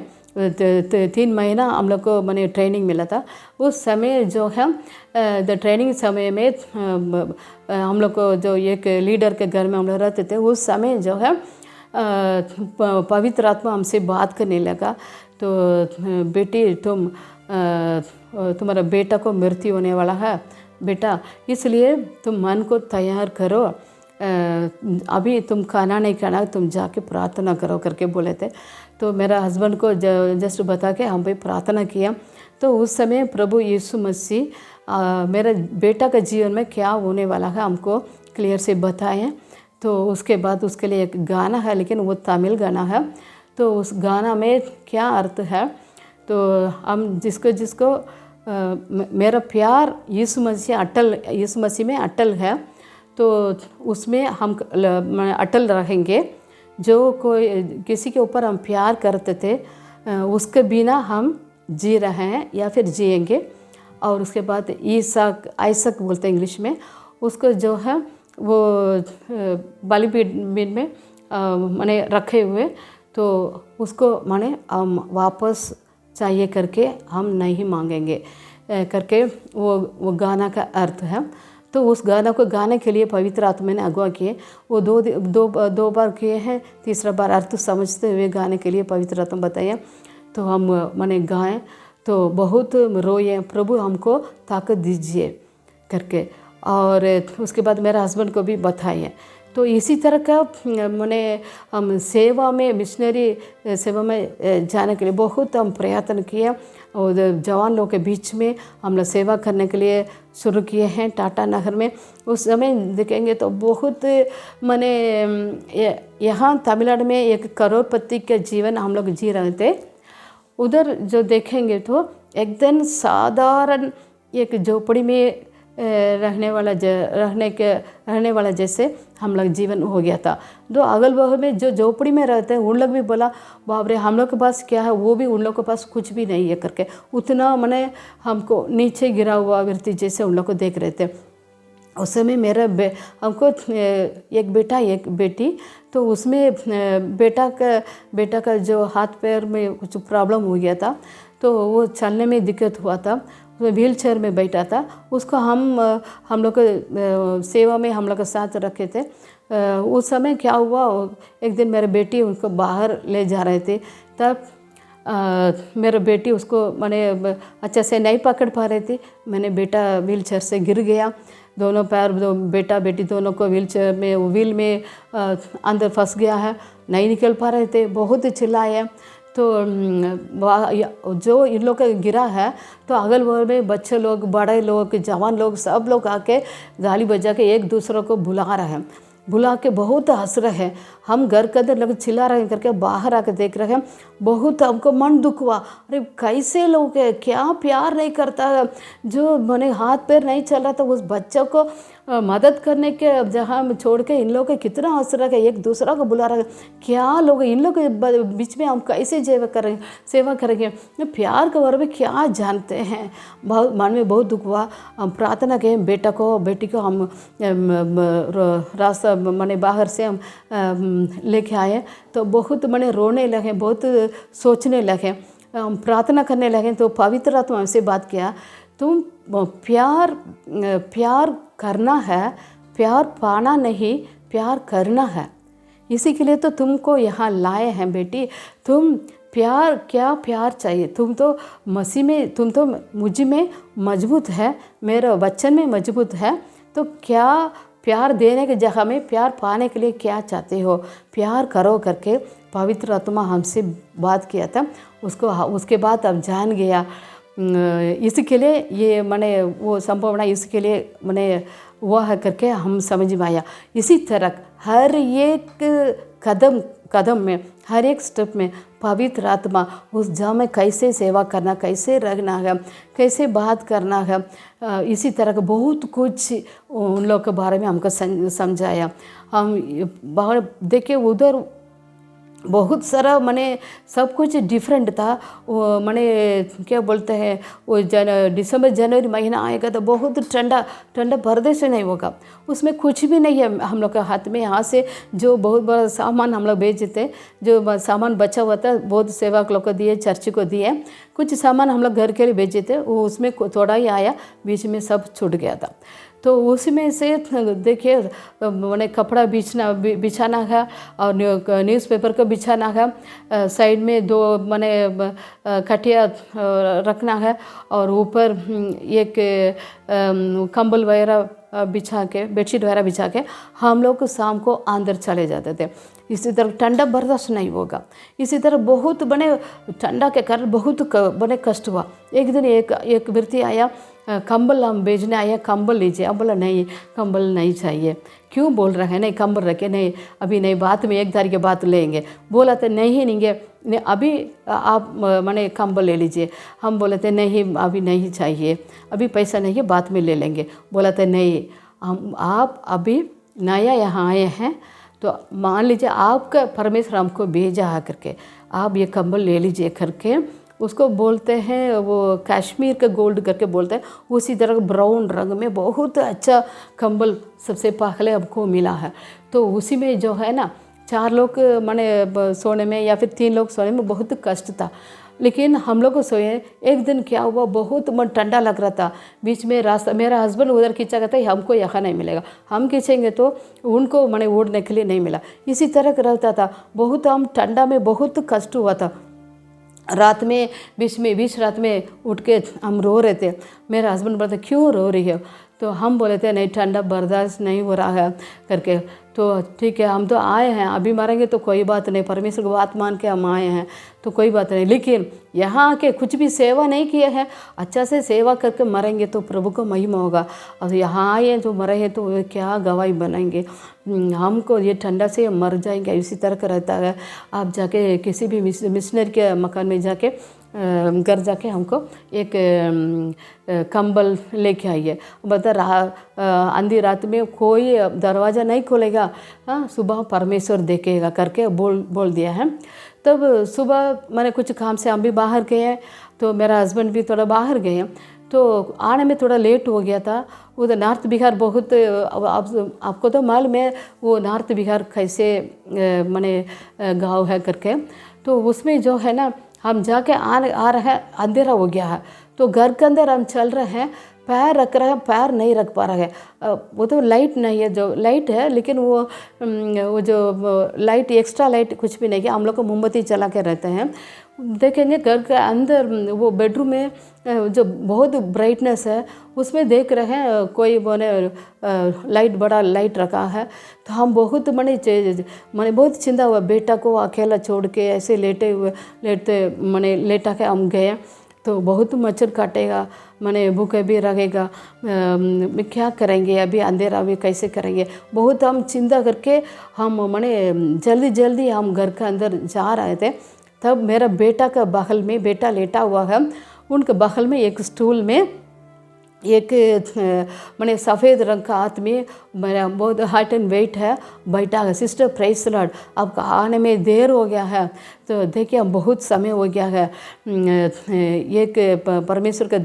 3 महीना हम लोग को मैंने ट्रेनिंग मिला था। उस समय जो है ट्रेनिंग समय में हम लोग को जो एक लीडर के घर में हम लोग रहते थे, उस समय जो है पवित्र आत्मा हमसे बात करने लगा। तो बेटी तुम्हारा बेटा को मृत्यु होने वाला है बेटा, इसलिए तुम मन को तैयार करो, अभी तुम खाना नहीं खाना, तुम जाके प्रार्थना करो करके बोले थे। तो मेरा हस्बैंड को जस्ट बता के हम भी प्रार्थना किया। तो उस समय प्रभु यीशु मसीह मेरे बेटा का जीवन में क्या होने वाला है हमको क्लियर से बताएं। तो उसके बाद उसके लिए एक गाना है, लेकिन वो तमिल गाना है। तो उस गाना में क्या अर्थ है, तो हम जिसको मेरा प्यार यीशु मसीह में अटल है, तो उसमें हम अटल रहेंगे। जो कोई किसी के ऊपर हम प्यार करते थे उसके बिना हम जी रहे हैं या फिर जिएंगे। और उसके बाद आइसक बोलते हैं इंग्लिश में, उसको जो है वो बलिपीठ में मैंने रखे हुए, तो उसको माने हम वापस चाहिए करके हम नहीं मांगेंगे करके वो गाना का अर्थ है। तो उस गाना को गाने के लिए पवित्र आत्मा ने अगवा किए। वो दो बार किए हैं, तीसरा बार अर्थ समझते हुए गाने के लिए पवित्र आत्मा बताइए। तो हम मैंने गाएं तो बहुत रोए, प्रभु हमको ताकत दीजिए करके। और उसके बाद मेरे हस्बैंड को भी बताइए। तो इसी तरह का मैंने हम सेवा में मिशनरी सेवा में जाने के लिए बहुत हम प्रयत्न किए। और जवान लोग के बीच में हम लोग सेवा करने के लिए शुरू किए हैं टाटा नगर में। उस समय देखेंगे तो बहुत मैंने यहाँ तमिलनाडु में 1 करोड़पति का जीवन हम लोग जी रहे थे। उधर जो देखेंगे तो एकदम साधारण एक झोपड़ी में रहने वाला जैसे हम लोग जीवन हो गया था। दो अगल बगल में जो झोपड़ी में रहते हैं उन लोग भी बोला बाप रे हम लोग के पास क्या है, वो भी उन लोग के पास कुछ भी नहीं है करके, उतना मैंने हमको नीचे गिरा हुआ व्यक्ति जैसे उन लोग को देख रहे थे। उस समय मेरा हमको एक बेटा एक बेटी, तो उसमें बेटा का जो हाथ पैर में कुछ प्रॉब्लम हो गया था, तो वो चलने में दिक्कत हुआ था, वो व्हील चेयर में बैठा था। उसको हम लोग सेवा में हम लोग के साथ रखे थे। उस समय क्या हुआ, एक दिन मेरे बेटी उनको बाहर ले जा रहे थे, तब मेरा बेटी उसको मैंने अच्छे से नहीं पकड़ पा रही थी। मैंने बेटा व्हील चेयर से गिर गया, दोनों पैर बेटा बेटी दोनों को व्हील में अंदर फंस गया है, नहीं निकल पा रहे थे, बहुत चिल्लाए। तो जो इन लोग का गिरा है तो अगल बगल में बच्चे लोग, बड़े लोग, जवान लोग, सब लोग आके गाली बजा के एक दूसरे को बुला रहे हैं, बुला के बहुत हंस रहे हैं। हम घर के अंदर लोग चिल्ला रहे हैं करके बाहर आके देख रहे हैं, बहुत हमको मन दुख हुआ। अरे कैसे लोग है, क्या प्यार नहीं करता है, जो मैंने हाथ पैर नहीं चल रहा था उस बच्चों को मदद करने के जहाँ छोड़ के इन लोगों के कितना अवसर है, एक दूसरा को बुला रहे हैं। क्या लोग इन लोग के बीच में हम कैसे सेवा करेंगे, प्यार के बारे में क्या जानते हैं। बहुत मन में बहुत दुख हुआ। हम प्रार्थना किए बेटा को बेटी को हम रास्ता मैंने बाहर से हम लेके आए तो बहुत मैंने रोने लगे, बहुत सोचने लगे, हम प्रार्थना करने लगे। तो पवित्र आत्मा हमसे बात किया, तुम प्यार करना है, प्यार पाना नहीं, प्यार करना है। इसी के लिए तो तुमको यहाँ लाए हैं बेटी। तुम क्या प्यार चाहिए, तुम तो मसीह में, तुम तो मुझ में मजबूत है, मेरे वचन में मजबूत है, तो क्या प्यार देने की जगह में प्यार पाने के लिए क्या चाहते हो, प्यार करो करके पवित्र आत्मा हमसे बात किया था। उसके बाद अब जान गया। इसके लिए ये मैंने वो संभावना इसके लिए मैंने हुआ है करके हम समझ में आया। इसी तरह हर एक कदम में, हर एक स्टेप में पवित्र आत्मा उस जगह में कैसे सेवा करना, कैसे रहना है, कैसे बात करना है, इसी तरह का बहुत कुछ उन लोग के बारे में हमको समझाया। हम बाहर देखे उधर बहुत सारा मैंने सब कुछ डिफरेंट था। वो मैंने क्या बोलते हैं, वो दिसंबर जनवरी महीना आएगा तो बहुत ठंडा प्रदेश नहीं होगा, उसमें कुछ भी नहीं है हम लोग के हाथ में। यहाँ से जो बहुत बड़ा सामान हम लोग भेजे थे, जो सामान बचा हुआ था बहुत सेवक लोग को दिए, चर्च को दिए, कुछ सामान हम लोग घर के लिए भेजे थे, वो उसमें थोड़ा ही आया, बीच में सब छूट गया था। तो उसमें से देखिए मैंने कपड़ा बिछाना है और न्यूज़पेपर को बिछाना है, साइड में 2 मैंने खटिया रखना है और ऊपर एक कंबल वगैरह बिछा के, बेडशीट वगैरह बिछा के हम लोग शाम को अंदर चले जाते थे। इसी तरह ठंडा बर्दाश्त नहीं होगा। इसी तरह बहुत बने ठंडा के कारण बहुत बने कष्ट हुआ। एक दिन एक व्यक्ति आया, कंबल हम भेजने आया, कंबल लीजिए। अब बोला नहीं, कंबल नहीं चाहिए। क्यों बोल रहे हैं, नहीं कंबल रखे, नहीं अभी नहीं, बात में 1 तारीख के बाद लेंगे। बोला तो नहीं अभी आप मैंने कंबल ले लीजिए। हम बोले थे नहीं अभी नहीं चाहिए, अभी पैसा नहीं है, बाद में ले लेंगे। बोला था नहीं, आप अभी नया यहाँ आए हैं तो मान लीजिए आपका परमेश्वर हमको भेजा है करके आप ये कंबल ले लीजिए करके, उसको बोलते हैं वो कश्मीर का गोल्ड करके बोलते हैं। उसी तरह ब्राउन रंग में बहुत अच्छा कंबल सबसे पहले हमको मिला है। तो उसी में जो है ना 4 लोग माने सोने में या फिर 3 लोग सोने में बहुत कष्ट था, लेकिन हम लोग को सोए। एक दिन क्या हुआ, बहुत मन ठंडा लग रहा था, बीच में रास्ता मेरा हस्बैंड उधर खींचा कहता है हमको यहाँ नहीं मिलेगा, हम खींचेंगे तो उनको मैंने ओढ़ने के लिए नहीं मिला। इसी तरह का रहता था, बहुत हम ठंडा में बहुत कष्ट हुआ था। रात में बीच रात में उठ के हम रो रहे थे। मेरा हस्बैंड बोलते क्यों रो रही है, तो हम बोले थे नहीं ठंडा बर्दाश्त नहीं हो रहा है करके। तो ठीक है हम तो आए हैं, अभी मरेंगे तो कोई बात नहीं, परमेश्वर की बात मान के हम आए हैं तो कोई बात नहीं, लेकिन यहाँ आके कुछ भी सेवा नहीं किए हैं, अच्छा से सेवा करके मरेंगे तो प्रभु को महिमा होगा। और यहाँ आए तो मरे हैं तो क्या गवाही बनाएंगे, हमको ये ठंडा से मर जाएंगे। इसी तरह का रहता है। आप जाके किसी भी मिशनरी के मकान में जाके घर जाके हमको एक कंबल लेके आइए। बता आंधी रात में कोई दरवाज़ा नहीं खोलेगा, हाँ सुबह परमेश्वर देखेगा करके बोल दिया है। तब सुबह मैंने कुछ काम से हम भी बाहर गए, तो मेरा हस्बैंड भी थोड़ा बाहर गए, तो आने में थोड़ा लेट हो गया था। उधर नॉर्थ बिहार बहुत आपको तो मालूम है वो नॉर्थ बिहार कैसे माने गाँव है करके। तो उसमें जो है ना हम जाके आ रहे हैं, अंधेरा हो गया है, तो घर के अंदर हम चल रहे हैं, पैर रख रहे हैं, पैर नहीं रख पा रहे हैं। वो तो लाइट नहीं है, जो लाइट है लेकिन वो जो लाइट एक्स्ट्रा लाइट कुछ भी नहीं है। हम लोग को मोमबत्ती जला के रहते हैं। देखेंगे घर के अंदर वो बेडरूम में जो बहुत ब्राइटनेस है उसमें देख रहे हैं कोई मैंने लाइट बड़ा लाइट रखा है। तो हम बहुत मैंने बहुत चिंता हुआ, बेटा को अकेला छोड़ के ऐसे लेटे मैंने लेटा के हम गए। तो बहुत मच्छर काटेगा, माने भूखे भी रहेगा, क्या करेंगे, अभी अंधेरा भी कैसे करेंगे, बहुत हम चिंता करके हम माने जल्दी जल्दी हम घर के अंदर जा रहे थे। तब मेरा बेटा का बगल में, बेटा लेटा हुआ है, उनके बगल में एक स्टूल में एक मैंने सफ़ेद रंग का आदमी, मेरा बहुत हाइट एंड वेट है, बैठा है। सिस्टर प्रेज़ लॉर्ड, आपका आने में देर हो गया है, तो देखिए बहुत समय हो गया है। एक परमेश्वर का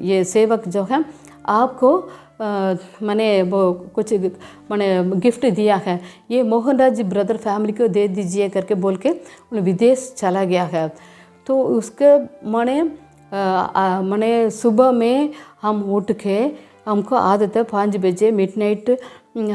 ये सेवक जो है आपको मैंने वो कुछ मैंने गिफ्ट दिया है, ये मोहन राज ब्रदर फैमिली को दे दीजिए करके बोल के उन्हें विदेश चला गया है। तो उसके मैंने सुबह में हम उठ के, हमको आदत है 5 बजे मिडनाइट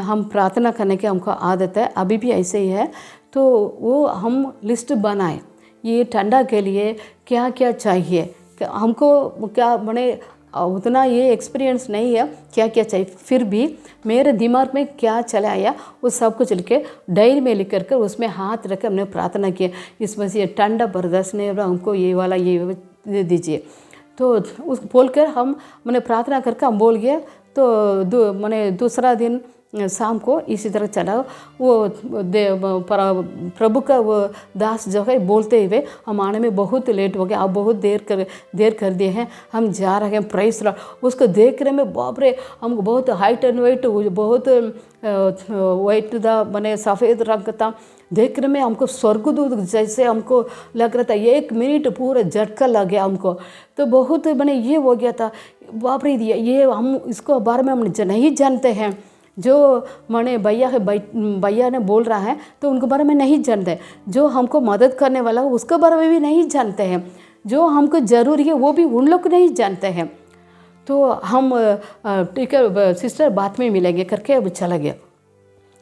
हम प्रार्थना करने की हमको आदत है, अभी भी ऐसे ही है। तो वो हम लिस्ट बनाए, ये ठंडा के लिए क्या क्या चाहिए, हमको क्या मैंने उतना ये एक्सपीरियंस नहीं है क्या क्या चाहिए, फिर भी मेरे दिमाग में क्या चला आया वो सब कुछ लिख के डायरी में लिख कर उसमें हाथ रख के हमने प्रार्थना किया, इसमें से ठंडा बर्दाश्त नहीं हो रहा, हमको ये वाला ये दे दीजिए। तो उस बोलकर हम मैंने प्रार्थना करके हम बोल गया। तो मैंने दूसरा दिन शाम को इसी तरह चला, वो प्रभु का वो दास जो है बोलते हुए हम आने में बहुत लेट हो गया, आप बहुत देर कर दिए हैं, हम जा रहे हैं, प्रेज़ लॉर्ड। उसको देख रहे में बाप रे, हमको बहुत हाइट एंड वेट, बहुत वाइट था, मैंने सफ़ेद रंग था, देखने में हमको स्वर्गदूत जैसे हमको लग रहा था। 1 मिनट पूरा झटका लग गया हमको, तो बहुत मैंने ये हो गया था, बाप रे ये हम इसको बारे में हम नहीं जानते हैं। जो मैंने भैया ने बोल रहा है तो उनके बारे में नहीं जानते, जो हमको मदद करने वाला है उसके बारे में भी नहीं जानते हैं, जो हमको ज़रूरी है वो भी उन लोग नहीं जानते हैं। तो हम ठीक है सिस्टर बाद में मिलेंगे करके अब चला गया।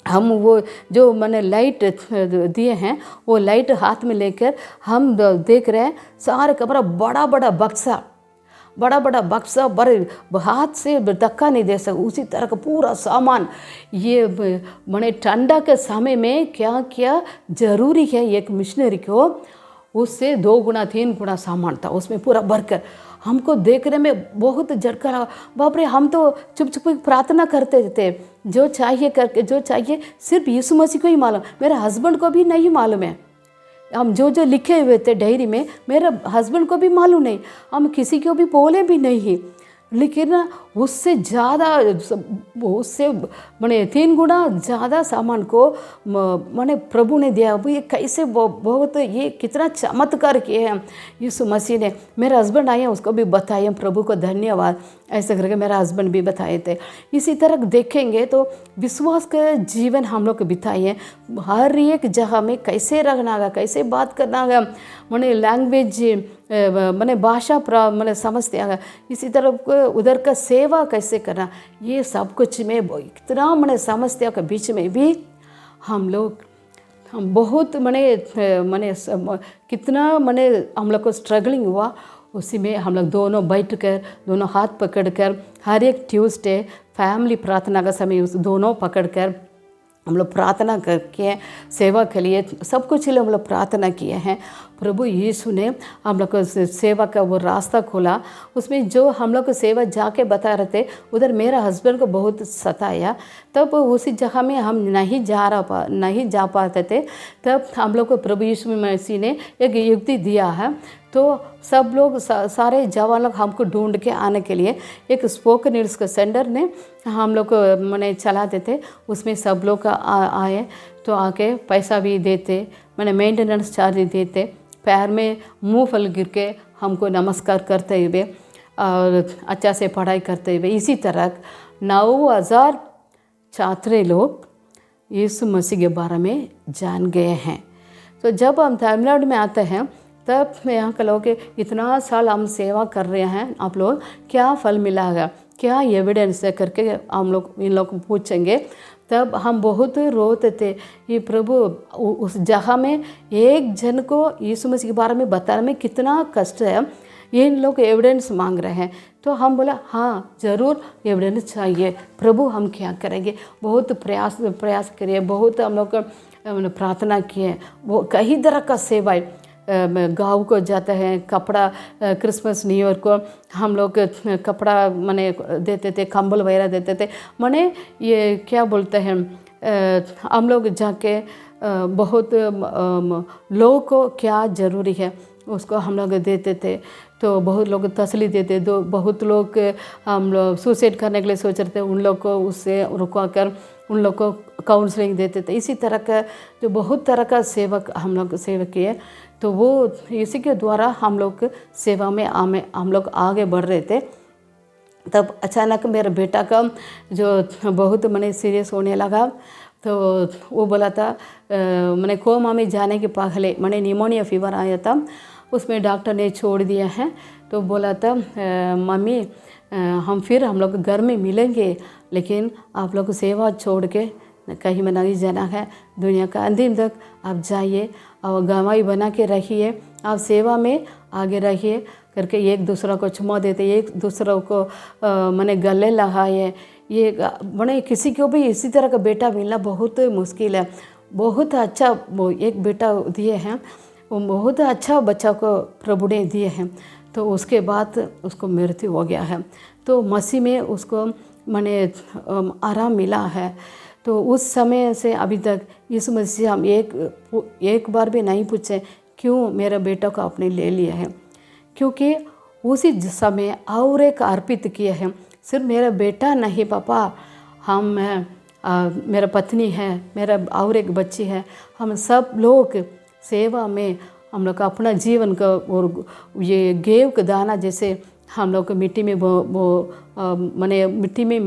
हम वो जो मैंने लाइट दिए हैं वो लाइट हाथ में लेकर हम देख रहे हैं, सारे कमरा बड़ा बड़ा बक्सा बड़े हाथ से धक्का नहीं दे सकते, उसी तरह का पूरा सामान। ये मैंने ठंडा के समय में क्या क्या ज़रूरी है एक मिशनरी को, उससे 2 गुना 3 गुना सामान था उसमें पूरा भरकर। हमको देखने में बहुत झटका लगा, बाप रे, हम तो चुप प्रार्थना करते थे, जो चाहिए करके, जो चाहिए सिर्फ यीशु मसीह को ही मालूम, मेरे हस्बैंड को भी नहीं मालूम है। हम जो लिखे हुए थे डायरी में मेरे हस्बैंड को भी मालूम नहीं, हम किसी को भी बोले भी नहीं, लेकिन उससे ज़्यादा, उससे मैंने 3 गुना ज़्यादा सामान को मैंने प्रभु ने दिया। वो ये कैसे बहुत ये कितना चमत्कार किए हैं यीशु मसीह ने। मेरे हस्बैंड आए, उसको भी बताए, प्रभु को धन्यवाद ऐसे करके मेरा हस्बैंड भी बताए थे। इसी तरह देखेंगे तो विश्वास का जीवन हम लोग बिताए, हर एक जगह में कैसे रहना है, कैसे बात करना है, मैंने लैंग्वेज मैंने भाषा मैंने समझते हैं, इसी तरह उधर का सेवा कैसे करना, ये सब कुछ में इतना मैंने समझते हैं। बीच में भी हम बहुत मैंने कितना मैंने हम लोग को स्ट्रगलिंग हुआ। उसी में हम लोग दोनों बैठ कर, दोनों हाथ पकड़ कर, हर एक ट्यूसडे फैमिली प्रार्थना का समय उस दोनों पकड़ कर हम लोग प्रार्थना करके सेवा के लिए सब कुछ हम लोग प्रार्थना किए हैं। प्रभु यीशु ने हम लोग को सेवा का वो रास्ता खोला। उसमें जो हम लोग को सेवा जाके बता रहे थे, उधर मेरा हस्बैंड को बहुत सताया, तब उसी जगह में हम नहीं जा पाते थे। तब हम लोग को प्रभु यीशु मसीह ने एक युक्ति दिया है। तो सब लोग सारे जवान लोग हमको ढूंढ के आने के लिए एक स्पोकन इंग्लिश का सेंटर ने हम लोग को मैंने चलाते थे। उसमें सब लोग आए तो आके पैसा भी देते, मैंने मेंटेनेंस चार्ज देते, पैर में मुँह फल गिर के हमको नमस्कार करते हुए और अच्छा से पढ़ाई करते हुए। इसी तरह 9000 छात्र लोग यीशु मसीह के बारे में जान गए हैं। तो जब हम तमिलनाडु में आते हैं तब यहाँ के लोग इतना साल हम सेवा कर रहे हैं, आप लोग क्या फल मिला है, क्या एविडेंस है करके हम लोग इन लोग पूछेंगे। तब हम बहुत रोते थे, ये प्रभु उस जगह में एक जन को यीशु मसीह के बारे में बताने में कितना कष्ट है, ये इन लोग एविडेंस मांग रहे हैं। तो हम बोला हाँ ज़रूर एविडेंस चाहिए, प्रभु हम क्या करेंगे। बहुत प्रयास करिए, बहुत हम लोग प्रार्थना किए, वो कई तरह का सेवा गाँव को जाते हैं, कपड़ा क्रिसमस न्यू ईयर को हम लोग कपड़ा माने देते थे, कंबल वगैरह देते थे। माने ये क्या बोलते हैं, हम लोग जाके बहुत लोगों को क्या ज़रूरी है उसको हम लोग देते थे। तो बहुत लोग तसल्ली देते, दो बहुत लोग हम लोग सुसाइड करने के लिए सोच रहे थे, उन लोग को उससे रुका कर उन लोग को काउंसलिंग देते थे। इसी तरह का जो बहुत तरह का सेवक हम लोग सेवा किए, तो वो इसी के द्वारा हम लोग सेवा में हम लोग आगे बढ़ रहे थे। तब अचानक मेरे बेटा का जो बहुत मैंने सीरियस होने लगा, तो वो बोला था मैंने कोमा में जाने के पहले मैंने निमोनिया फीवर आया था, उसमें डॉक्टर ने छोड़ दिया है। तो बोला था मम्मी हम लोग घर में मिलेंगे, लेकिन आप लोग सेवा छोड़ के कहीं में नहीं जाना है, दुनिया का अंतिम तक आप जाइए और गवाही बना के रखिए, आप सेवा में आगे रहिए करके एक दूसरा को चुमा देते, एक दूसरों को मैंने गले लगाए। ये मैंने किसी को भी इसी तरह का बेटा मिलना बहुत मुश्किल है। बहुत अच्छा वो एक बेटा दिए हैं, वो बहुत अच्छा बच्चा को प्रभु ने दिए हैं। तो उसके बाद उसको मृत्यु हो गया है, तो मसीह में उसको मैंने आराम मिला है। तो उस समय से अभी तक यीशु मसीह हम एक बार भी नहीं पूछे क्यों मेरा बेटा को आपने ले लिया है, क्योंकि उसी समय और एक अर्पित किए हैं। सिर्फ मेरा बेटा नहीं पापा, हम मेरा पत्नी है, मेरा और एक बच्ची है, हम सब लोग सेवा में हम लोग अपना जीवन का और ये गेहूं का दाना जैसे हम लोग मिट्टी में माने मिट्टी में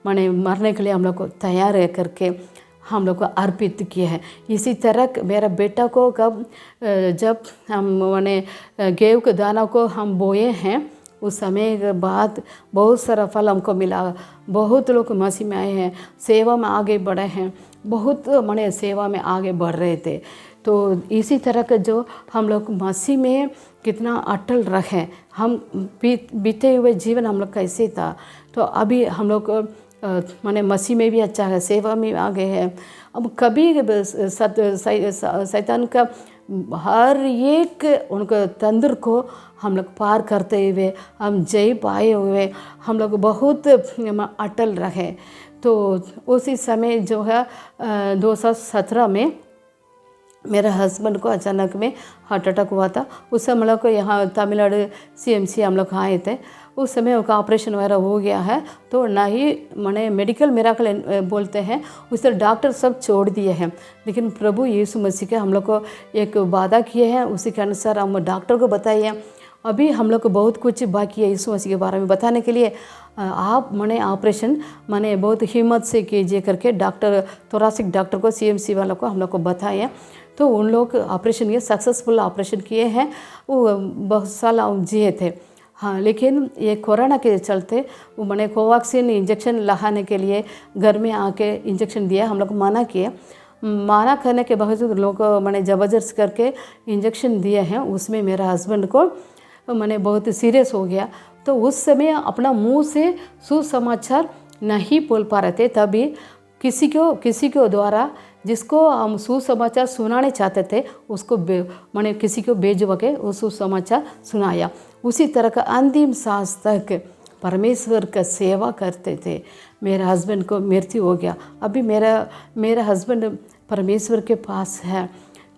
माने मरने के लिए हम लोग को तैयार है करके हम लोग को अर्पित किए हैं। इसी तरह मेरा बेटा को जब हम माने गेहूं के दाना को हम बोए हैं, उस समय के बाद बहुत सारा फल हमको मिला। बहुत लोग मसीह में आए हैं, सेवा में आगे बढ़े हैं, बहुत माने सेवा में आगे बढ़ रहे थे। तो इसी तरह का जो हम लोग मसीह में कितना अटल रहे, हम बीते हुए जीवन हम लोग कैसे था, तो अभी हम लोग माने मसीह में भी अच्छा है, सेवा में आगे है। अब कभी शैतान का हर एक उनका तंत्र को हम लोग पार करते हुए हम जय पाए हुए हम लोग बहुत अटल रहे। तो उसी समय जो है 2017 में मेरे हस्बैंड को अचानक में हार्ट अटैक हुआ था। उस समय हम लोग को यहाँ तमिलनाडु CMC हम लोग आए थे। उस समय उनका ऑपरेशन वगैरह हो गया है, तो ना ही मैंने मेडिकल मिराकल बोलते हैं, उससे डॉक्टर सब छोड़ दिए हैं। लेकिन प्रभु यीशु मसीह के हम लोग को एक वादा किए हैं, उसी के अनुसार हम डॉक्टर को बताइए। अभी हम लोग को बहुत कुछ बाकी है यीशु मसीह के बारे में बताने के लिए। आप मैंने ऑपरेशन मैंने बहुत हिम्मत से कीजिए करके डॉक्टर थोरासिक डॉक्टर को CMC वालों को हम लोग को बताया। तो उन लोग ऑपरेशन किए, सक्सेसफुल ऑपरेशन किए हैं, वो बहुत साल जिए थे। हाँ, लेकिन ये कोरोना के चलते वो मैंने कोवैक्सीन इंजेक्शन लगाने के लिए घर में आके इंजेक्शन दिया, हम लोग मना किए। मना करने के बावजूद लोग मैंने ज़बरदस्त करके इंजेक्शन दिए हैं। उसमें मेरा हस्बैंड को मैंने बहुत सीरियस हो गया। तो उस समय अपना मुंह से सुसमाचार नहीं बोल पा रहे थे, तभी किसी को द्वारा जिसको हम सुसमाचार सुनाने चाहते थे उसको मैंने किसी को भेजवा के वो सुसमाचार सुनाया। उसी तरह का अंतिम सांस तक परमेश्वर का सेवा करते थे। मेरे हस्बैंड को मृत्यु हो गया। अभी मेरा हस्बैंड परमेश्वर के पास है,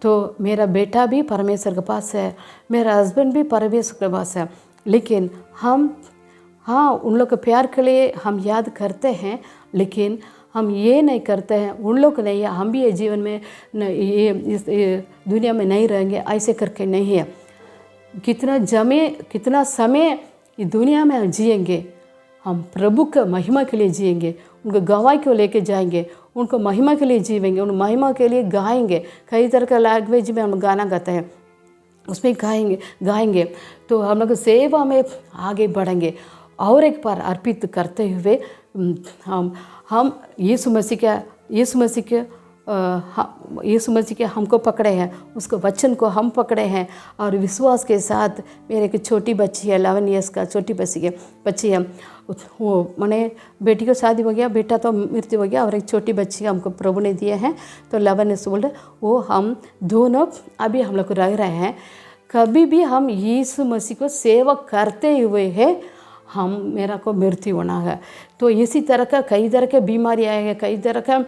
तो मेरा बेटा भी परमेश्वर के पास है, मेरा हस्बैंड भी परमेश्वर के पास है। लेकिन हम उन लोग के प्यार के लिए हम याद करते हैं, लेकिन हम ये नहीं करते हैं उन लोग नहीं है, हम भी ये जीवन में इस दुनिया में नहीं रहेंगे ऐसे करके नहीं है। कितना समय इस दुनिया में हम जिएंगे, हम प्रभु का महिमा के लिए जिएंगे, उनको गवाही को लेके जाएंगे, उनको महिमा के लिए जीवेंगे, उन महिमा के लिए गाएंगे। कई तरह का लैंग्वेज में हम गाना गाते हैं, उसमें गाएंगे। तो हम लोग सेवा में आगे बढ़ेंगे और एक बार अर्पित करते हुए हम यीशु मसीह के हमको पकड़े हैं, उसको वचन को हम पकड़े हैं और विश्वास के साथ। मेरे एक छोटी बच्ची है, 11 ईयर्स का छोटी बच्ची है, वो मैंने बेटी को शादी हो गया, बेटा तो मृत्यु हो गया, और एक छोटी बच्ची हमको प्रभु ने दिए हैं, तो 11 ईयर्स ओल्ड। वो हम दोनों अभी हम लोग रह रहे हैं। कभी भी हम यीशु मसीह को सेवा करते हुए है हम मेरा को मृत्यु होना है। तो इसी तरह का कई तरह के बीमारी आएंगे, कई तरह का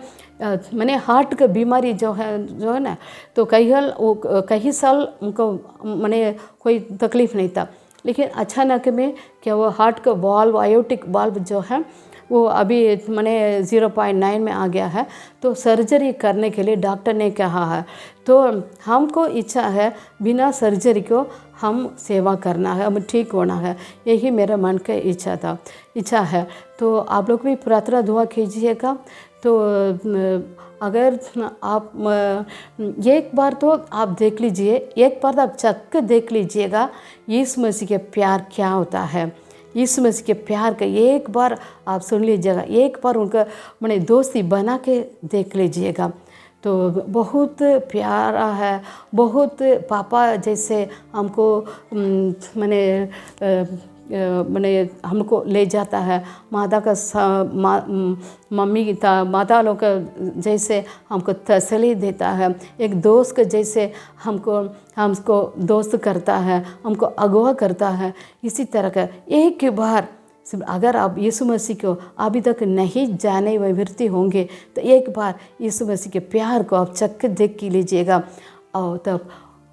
मैंने हार्ट का बीमारी जो है ना, तो कई साल उनको मैंने कोई तकलीफ़ नहीं था, लेकिन अचानक में क्या वो हार्ट का वाल्व, आयोटिक वाल्व जो है वो अभी मैंने 0.9 में आ गया है। तो सर्जरी करने के लिए डॉक्टर ने कहा है, तो हमको इच्छा है बिना सर्जरी को हम सेवा करना है, हम ठीक होना है, यही मेरा मन का इच्छा है। तो आप लोग भी प्रार्थना दुआ कीजिएगा। तो अगर आप एक बार तो आप देख लीजिए, एक बार तो आप चख देख लीजिएगा यीशु मसीह के प्यार क्या होता है। यीशु मसीह के प्यार का एक बार आप सुन लीजिएगा, एक बार उनका मैंने दोस्ती बना के देख लीजिएगा। तो बहुत प्यारा है, बहुत पापा जैसे हमको मैंने हमको ले जाता है। माता लोग का जैसे हमको तसल्ली देता है, एक दोस्त के जैसे हमको दोस्त करता है, हमको अगवा करता है। इसी तरह का एक बार अगर आप यीशु मसीह को अभी तक नहीं जाने व वृत्ति होंगे तो एक बार यीशु मसीह के प्यार को आप चख देख के लीजिएगा। और तब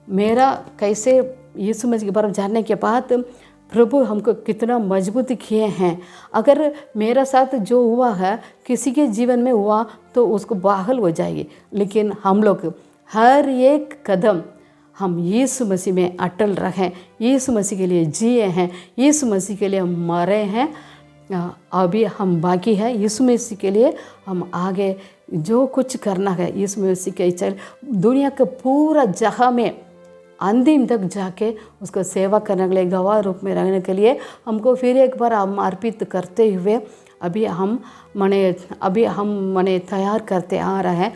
मेरा कैसे यीशु मसीह के बारे में जानने के बाद प्रभु हमको कितना मजबूत किए हैं। अगर मेरा साथ जो हुआ है किसी के जीवन में हुआ तो उसको बाहल हो जाएगी, लेकिन हम लोग हर एक कदम हम यीशु मसीह में अटल रहें, यीशु मसीह के लिए जिए हैं, यीशु मसीह के लिए हम मरे हैं। अभी हम बाकी है यीशु मसीह के लिए, हम आगे जो कुछ करना है यीशु मसीह के इच्छा, दुनिया के पूरा जगह में अंतिम तक जाके उसको सेवा करने के लिए, गवाह रूप में रहने के लिए हमको फिर एक बार हम अर्पित करते हुए अभी हम तैयार करते आ रहे हैं।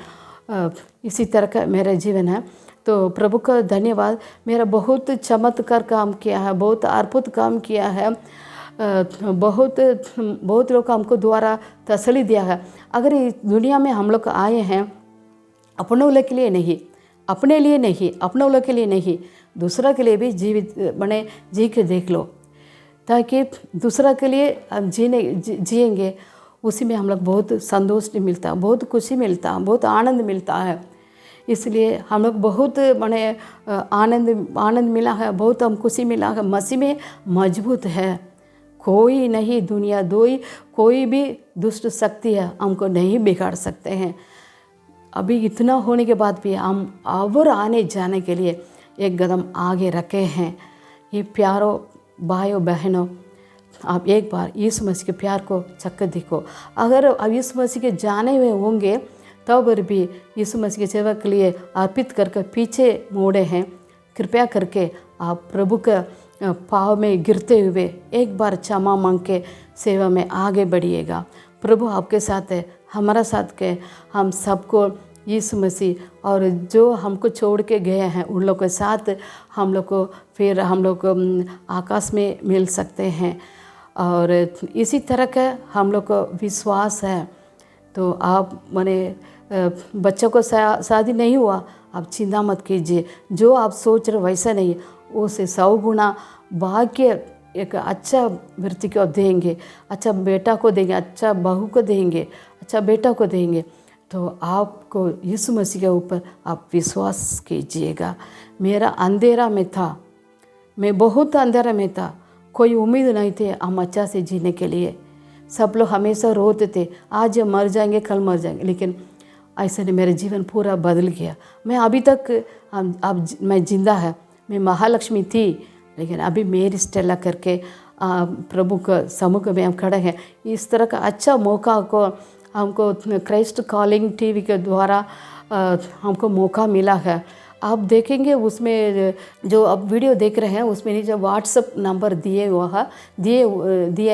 इसी तरह का मेरा जीवन है। तो प्रभु का धन्यवाद। मेरा बहुत चमत्कार काम किया है, बहुत अद्भुत काम किया है, बहुत लोग हमको द्वारा तसल्ली दिया है। अगर इस दुनिया में हम लोग आए हैं अपनों के लिए नहीं, अपने लिए नहीं, अपनों के लिए नहीं, दूसरा के लिए भी जी के देख लो, ताकि दूसरा के लिए हम जिएंगे, उसी में हम लोग बहुत संतोष मिलता, बहुत खुशी मिलता, बहुत आनंद मिलता है। इसलिए हम लोग बहुत आनंद मिला है, बहुत हम खुशी मिला है। मसीह में मजबूत है, कोई नहीं दुनिया कोई भी दुष्ट शक्ति है हमको नहीं बिगाड़ सकते हैं। अभी इतना होने के बाद भी हम और आने जाने के लिए एक कदम आगे रखे हैं। ये प्यारों भाइयों बहनों, आप एक बार यीशु मसीह के प्यार को चख देखो। अगर अब यीशु मसीह के जाने हुए होंगे तब भी यीशु मसीह की सेवा के लिए अर्पित करके पीछे मोड़े हैं, कृपया करके आप प्रभु का पाँव में गिरते हुए एक बार क्षमा मांग के सेवा में आगे बढ़िएगा। प्रभु आपके साथ है, हमारा साथ के हम सबको यीशु मसीह और जो हमको छोड़ के गए हैं उन लोग के साथ हम लोग को फिर हम लोग आकाश में मिल सकते हैं। और इसी तरह का हम लोग को विश्वास है। तो आप बच्चों को शादी नहीं हुआ, आप चिंता मत कीजिए, जो आप सोच रहे वैसा नहीं, उसे 100 गुना भाग्य एक अच्छा वृत्ति को देंगे, अच्छा बेटा को देंगे, अच्छा बहू को देंगे, अच्छा बेटा को देंगे। तो आपको यीशु मसीह के ऊपर आप विश्वास कीजिएगा। मेरा अंधेरा में था, मैं बहुत अंधेरा में था, कोई उम्मीद नहीं थी हम अच्छा से जीने के लिए। सब लोग हमेशा रोते थे, आज मर जाएंगे, कल मर जाएंगे, लेकिन ऐसे ने मेरा जीवन पूरा बदल गया। मैं अभी तक अब मैं जिंदा है, मैं महालक्ष्मी थी, लेकिन अभी मेरी स्टेला करके प्रभु का सम्मुख में हम खड़े हैं। इस तरह का अच्छा मौका को हमको क्राइस्ट कॉलिंग टीवी के द्वारा हमको मौका मिला है। आप देखेंगे उसमें जो आप वीडियो देख रहे हैं उसमें नीचे व्हाट्सएप नंबर दिए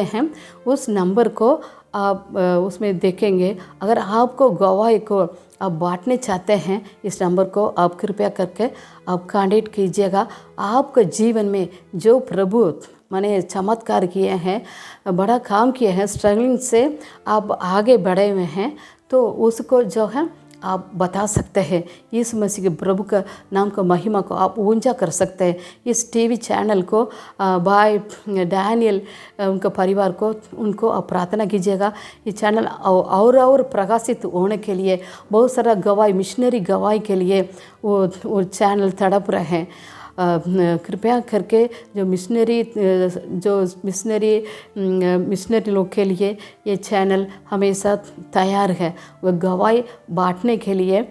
हैं, उस नंबर को आप उसमें देखेंगे। अगर आपको गवाही को आप बांटने चाहते हैं, इस नंबर को आप कृपया करके आप कांटेक्ट कीजिएगा। आपके जीवन में जो प्रभु मैंने चमत्कार किए हैं, बड़ा काम किए हैं, स्ट्रगलिंग से आप आगे बढ़े हुए हैं, तो उसको जो है आप बता सकते हैं, यीशु मसीह के प्रभु का नाम का महिमा को आप ऊंचा कर सकते हैं। इस टीवी चैनल को भाई डैनियल उनका परिवार को उनको आप प्रार्थना कीजिएगा। ये चैनल और प्रकाशित होने के लिए, बहुत सारा गवाही मिशनरी गवाही के लिए वो चैनल तड़प रहे हैं। कृपया करके जो मिशनरी लोग के लिए ये चैनल हमेशा तैयार है। वो गवाही बांटने के लिए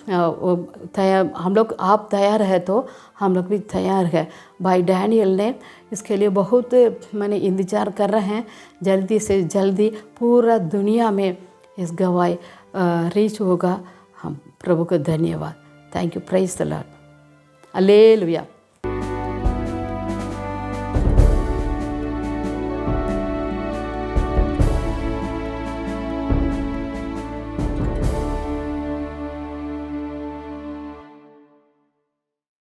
तैयार, हम लोग, आप तैयार है तो हम लोग भी तैयार है। भाई डैनियल ने इसके लिए बहुत मैंने इंतज़ार कर रहे हैं। जल्दी से जल्दी पूरा दुनिया में इस गवाही रीच होगा। हम प्रभु को धन्यवाद। Thank you, praise the Lord, hallelujah.